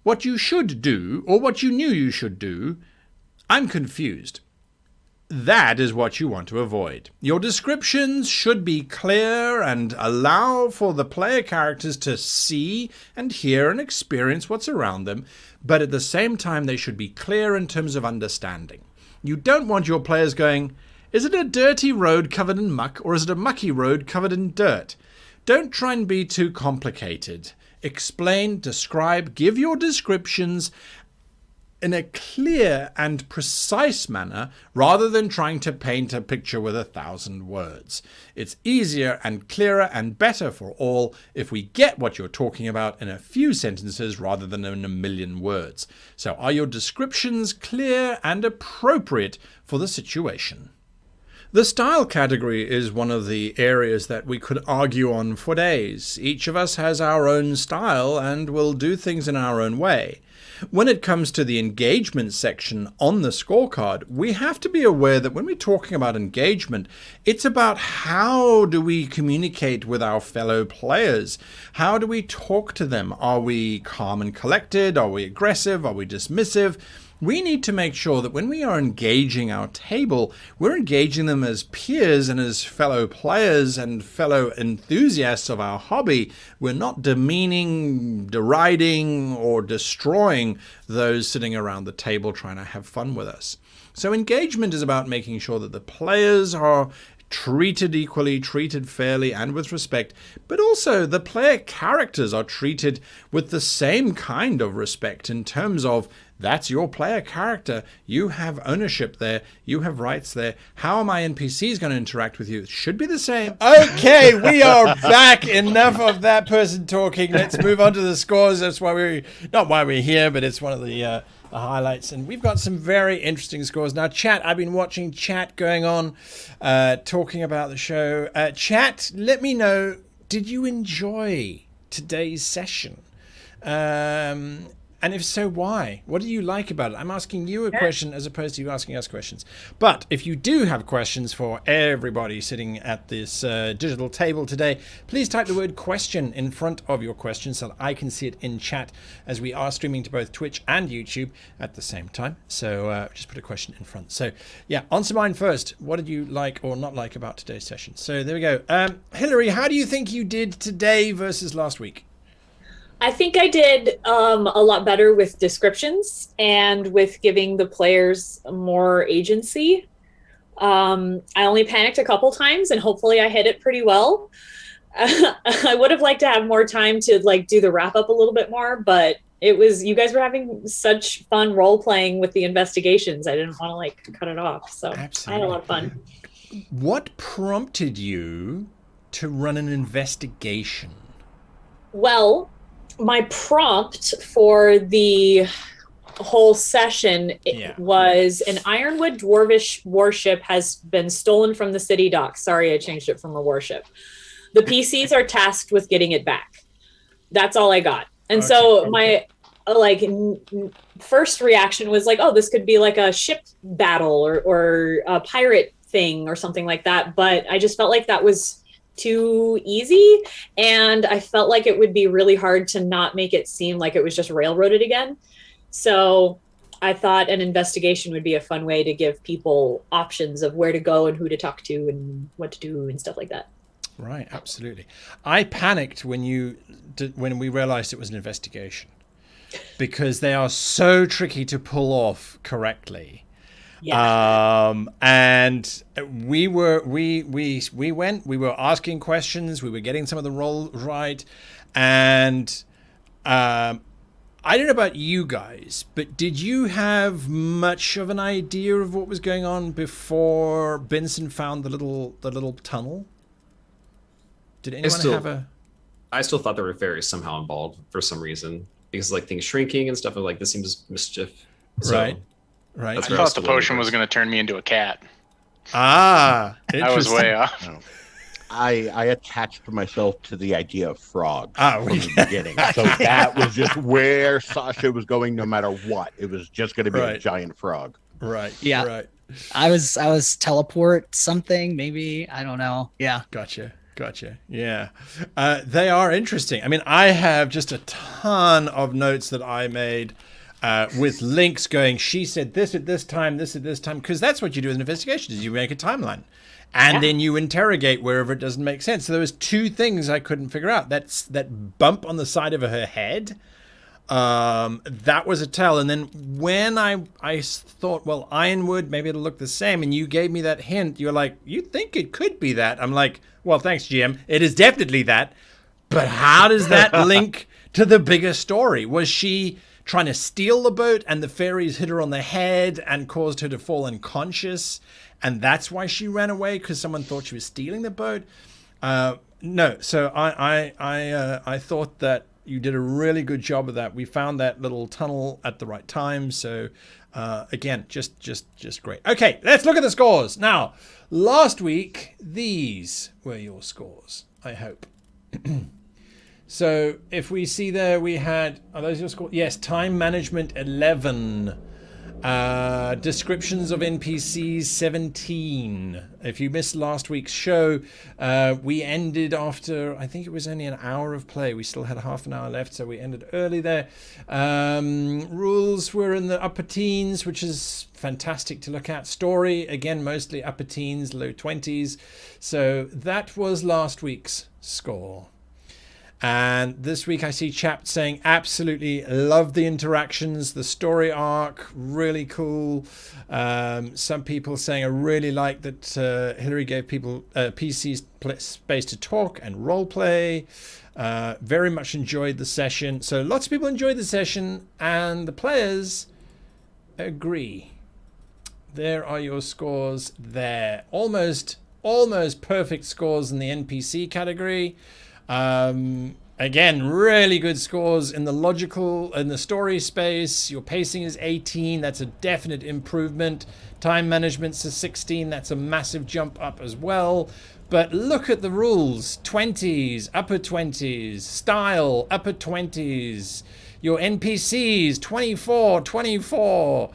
what you should do, or what you knew you should do. I'm confused. That is what you want to avoid. Your descriptions should be clear and allow for the player characters to see and hear and experience what's around them, but at the same time they should be clear in terms of understanding. You don't want your players going, is it a dirty road covered in muck, or is it a mucky road covered in dirt? Don't try and be too complicated. Explain, describe, give your descriptions in a clear and precise manner rather than trying to paint a picture with 1,000 words. It's easier and clearer and better for all if we get what you're talking about in a few sentences rather than in 1,000,000 words. So are your descriptions clear and appropriate for the situation? The style category is one of the areas that we could argue on for days. Each of us has our own style and will do things in our own way. When it comes to the engagement section on the scorecard, we have to be aware that when we're talking about engagement, it's about how do we communicate with our fellow players? How do we talk to them? Are we calm and collected? Are we aggressive? Are we dismissive? We need to make sure that when we are engaging our table, we're engaging them as peers and as fellow players and fellow enthusiasts of our hobby. We're not demeaning, deriding, or destroying those sitting around the table trying to have fun with us. So engagement is about making sure that the players are treated equally, treated fairly and with respect, but also the player characters are treated with the same kind of respect in terms of that's your player character. You have ownership there. You have rights there. How are my NPCs going to interact with you? It should be the same. Okay, we are back. Enough of that person talking. Let's move on to the scores. That's why not why we're here, but it's one of the highlights. And we've got some very interesting scores. Now, chat, I've been watching chat going on, talking about the show. Chat, let me know, did you enjoy today's session? And if so, why? What do you like about it? I'm asking you a question as opposed to you asking us questions. But if you do have questions for everybody sitting at this digital table today, please type the word question in front of your question so that I can see it in chat, as we are streaming to both Twitch and YouTube at the same time. So just put a question in front. So yeah, answer mine first. What did you like or not like about today's session? So there we go. Hillary, how do you think you did today versus last week? I think I did a lot better with descriptions and with giving the players more agency. I only panicked a couple times, and hopefully I hit it pretty well. I would have liked to have more time to like do the wrap up a little bit more, but you guys were having such fun role playing with the investigations. I didn't want to like cut it off, so absolutely. I had a lot of fun. What prompted you to run an investigation? Well, my prompt for the whole session was an Ironwood Dwarvish warship has been stolen from the city docks. Sorry, I changed it from a warship. The PCs are tasked with getting it back. That's all I got. And so my first reaction was like, oh, this could be like a ship battle or a pirate thing or something like that. But I just felt like that was too easy, and I felt like it would be really hard to not make it seem like it was just railroaded again. So I thought an investigation would be a fun way to give people options of where to go and who to talk to and what to do and stuff like that. Right, absolutely. I panicked when we realized it was an investigation, because they are so tricky to pull off correctly. Yeah. And we were asking questions, we were getting some of the role right, and I don't know about you guys, but did you have much of an idea of what was going on before Benson found the little tunnel? Did anyone have a? I still thought there were fairies somehow involved for some reason, because like things shrinking and stuff, like this seems mischief. So, right. Right. I thought the potion was going to turn me into a cat. Ah, I was way off. No. I attached myself to the idea of frogs from we- the beginning. So that was just where Sasha was going no matter what. It was just going to be a giant frog. Right. Yeah. Right. I was teleport something, maybe. I don't know. Yeah. Gotcha. Yeah. They are interesting. I mean, I have just a ton of notes that I made with links going, she said this at this time, this at this time, because that's what you do with an investigation, is you make a timeline. And then you interrogate wherever it doesn't make sense. So there was two things I couldn't figure out. That's that bump on the side of her head. That was a tell. And then when I thought, well, Ironwood, maybe it'll look the same. And you gave me that hint. You're like, you think it could be that? I'm like, well, thanks, GM. It is definitely that. But how does that link to the bigger story? Was she trying to steal the boat and the fairies hit her on the head and caused her to fall unconscious, and that's why she ran away, because someone thought she was stealing the boat? No. So I thought that you did a really good job of that. We found that little tunnel at the right time. So again, just great. Okay, let's look at the scores. Now, last week, these were your scores, I hope. So if we see there, we had, are those your scores? Yes, time management 11. Descriptions of NPCs 17. If you missed last week's show, we ended after, I think it was only an hour of play. We still had half an hour left, so we ended early there. Rules were in the upper teens, which is fantastic to look at. Story, again, mostly upper teens, low 20s. So that was last week's score. And this week I see chat saying absolutely love the interactions, the story arc, really cool. Some people saying I really like that Hillary gave people PCs space to talk and role play. Very much enjoyed the session. So lots of people enjoyed the session, and the players agree. There are your scores there. Almost perfect scores in the NPC category. Again, really good scores in the logical, in the story space. Your pacing is 18. That's a definite improvement. Time management's a 16. That's a massive jump up as well. But look at the rules. 20s, upper 20s. Style, upper 20s. Your NPCs, 24, 24.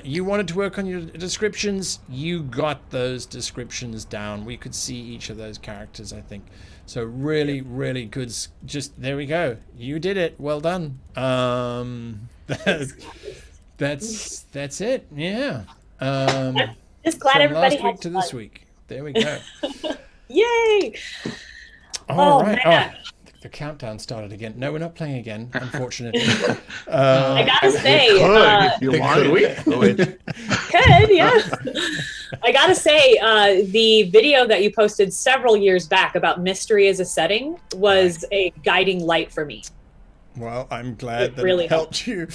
You wanted to work on your descriptions. You got those descriptions down. We could see each of those characters, I think. So really, really good. Just, there we go. You did it. Well done. That's it. Yeah. Just glad everybody last week had to fun. this week. There we go. Yay! All Oh, right. man. The countdown started again. No, we're not playing again, unfortunately. I gotta say, If you wanted. could, yeah. I gotta say, the video that you posted several years back about mystery as a setting was a guiding light for me. Well, I'm glad that really it helped you.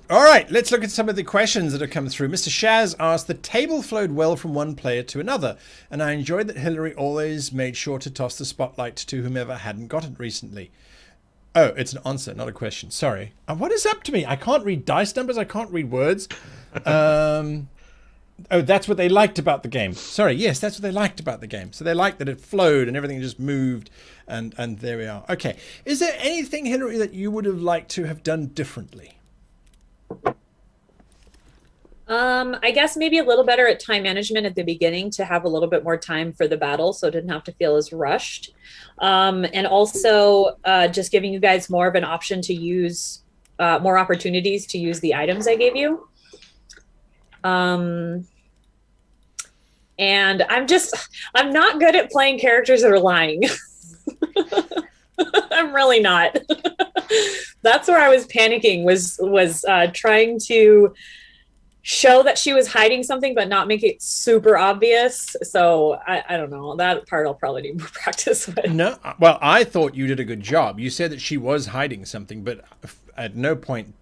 All right, let's look at some of the questions that have come through. Mr. Shaz asked, the table flowed well from one player to another, and I enjoyed that Hillary always made sure to toss the spotlight to whomever hadn't got it recently. Oh, it's an answer, not a question. Sorry. What is up to me? I can't read dice numbers. I can't read words. Oh, that's what they liked about the game. Sorry, yes, that's what they liked about the game. So they liked that it flowed and everything just moved, and there we are. Okay. Is there anything, Hillary, that you would have liked to have done differently? I guess maybe a little better at time management at the beginning to have a little bit more time for the battle so it didn't have to feel as rushed. And also just giving you guys more of an option to use, more opportunities to use the items I gave you. And I'm not good at playing characters that are lying. I'm really not. That's where I was panicking, was trying to show that she was hiding something but not make it super obvious. So I don't know, that part I'll probably need more practice with. No, well, I thought you did a good job. You said that she was hiding something, but at no point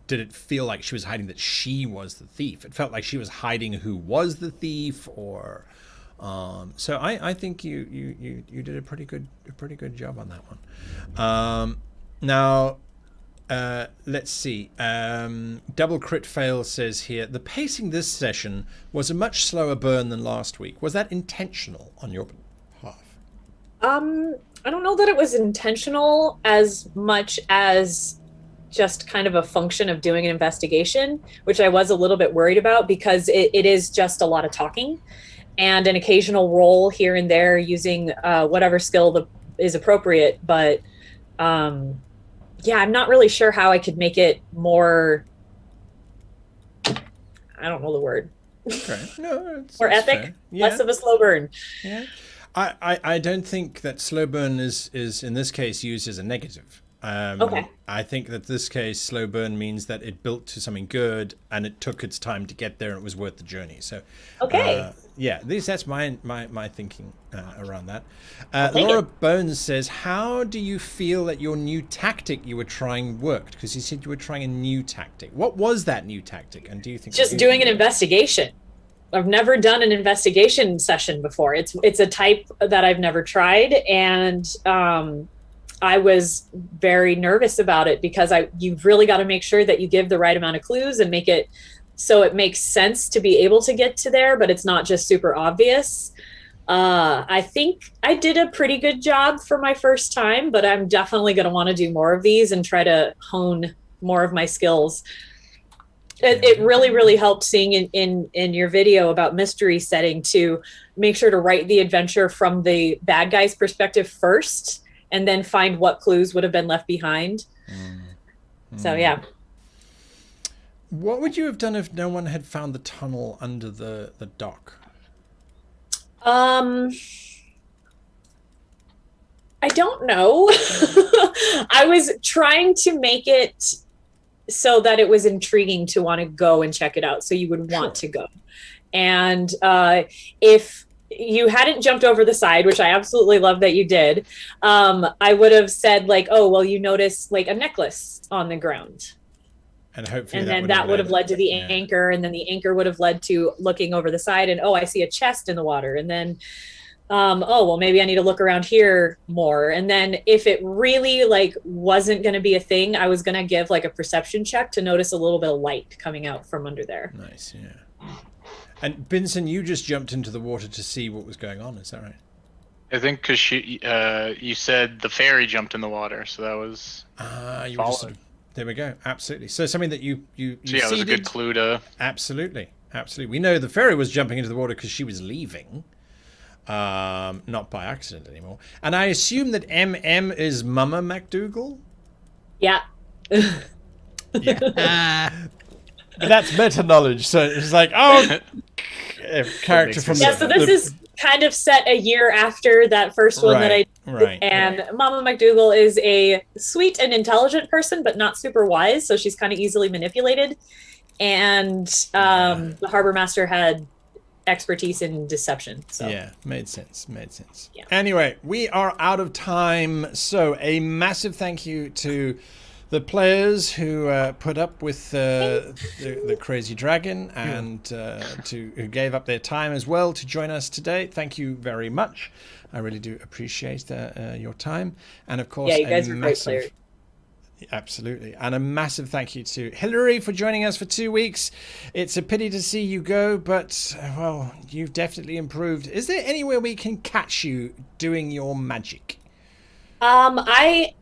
did it feel like she was hiding that she was the thief. It felt like she was hiding who was the thief, or so I think you did a pretty good job on that one. Now let's see. Double Crit Fail says here, the pacing this session was a much slower burn than last week. Was that intentional on your behalf? I don't know that it was intentional as much as just kind of a function of doing an investigation, which I was a little bit worried about because it is just a lot of talking and an occasional roll here and there using whatever skill is appropriate. But yeah, I'm not really sure how I could make it more, I don't know the word. Okay. No, more epic, fair. Yeah. less of a slow burn. Yeah. I don't think that slow burn is in this case used as a negative. Okay. I think that this case slow burn means that it built to something good and it took its time to get there and it was worth the journey. So okay. Yeah, at least that's my thinking around that. Laura Bones says, how do you feel that your new tactic you were trying worked? Because you said you were trying a new tactic. What was that new tactic? And do you think just doing an investigation? I've never done an investigation session before. It's a type that I've never tried, and I was very nervous about it because you've really got to make sure that you give the right amount of clues and make it so it makes sense to be able to get to there, but it's not just super obvious. I think I did a pretty good job for my first time, but I'm definitely going to want to do more of these and try to hone more of my skills. It really, really helped seeing in your video about mystery setting to make sure to write the adventure from the bad guy's perspective first and then find what clues would have been left behind. So, yeah. What would you have done if no one had found the tunnel under the dock? I don't know. I was trying to make it so that it was intriguing to want to go and check it out. So you would want to go. And if you hadn't jumped over the side, which I absolutely love that you did, I would have said like, oh, well, you noticed like a necklace on the ground. And hopefully and then that would have led to the anchor, and then the anchor would have led to looking over the side and, oh, I see a chest in the water. And then, oh, well, maybe I need to look around here more. And then if it really like wasn't going to be a thing, I was going to give like a perception check to notice a little bit of light coming out from under there. Nice, yeah. And Binson, you just jumped into the water to see what was going on, is that right? I think because you said the fairy jumped in the water, so that was. You were just sort of, there we go. Absolutely. So something that you So yeah, it was a good clue to. Absolutely. We know the fairy was jumping into the water because she was leaving, not by accident anymore. And I assume that MM is Mama MacDougal. Yeah. Yeah. But that's meta knowledge, so it's like, oh, character from yeah. So this is kind of set a year after that first one that I did. Right. And Mama MacDougal is a sweet and intelligent person, but not super wise, so she's kind of easily manipulated. And the Harbour Master had expertise in deception. So yeah, made sense. Yeah. Anyway, we are out of time, so a massive thank you to the players who put up with the crazy dragon and who gave up their time as well to join us today. Thank you very much. I really do appreciate your time. And of course, yeah, you guys are great players. Absolutely. And a massive thank you to Hillary for joining us for 2 weeks. It's a pity to see you go, but, well, you've definitely improved. Is there anywhere we can catch you doing your magic? I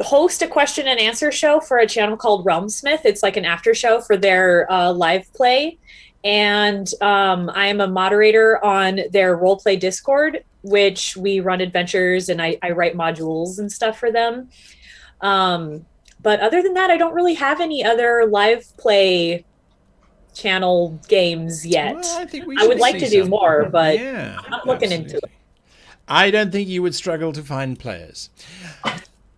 host a question and answer show for a channel called Realmsmith. It's like an after show for their live play. And I am a moderator on their roleplay Discord, which we run adventures and I write modules and stuff for them. But other than that, I don't really have any other live play channel games yet. Well, I would like to do more, but yeah, I'm looking into it. I don't think you would struggle to find players.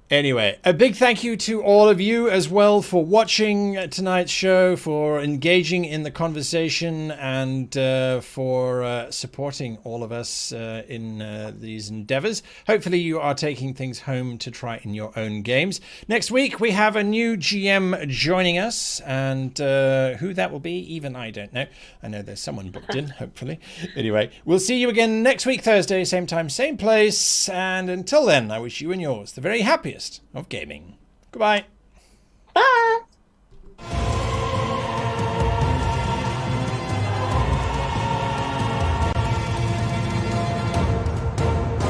Anyway, a big thank you to all of you as well for watching tonight's show, for engaging in the conversation, and for supporting all of us in these endeavors. Hopefully you are taking things home to try in your own games. Next week we have a new GM joining us, and who that will be, even I don't know. I know there's someone booked in, hopefully. Anyway, we'll see you again next week, Thursday, same time, same place. And until then, I wish you and yours the very happiest of gaming. Goodbye. Bye.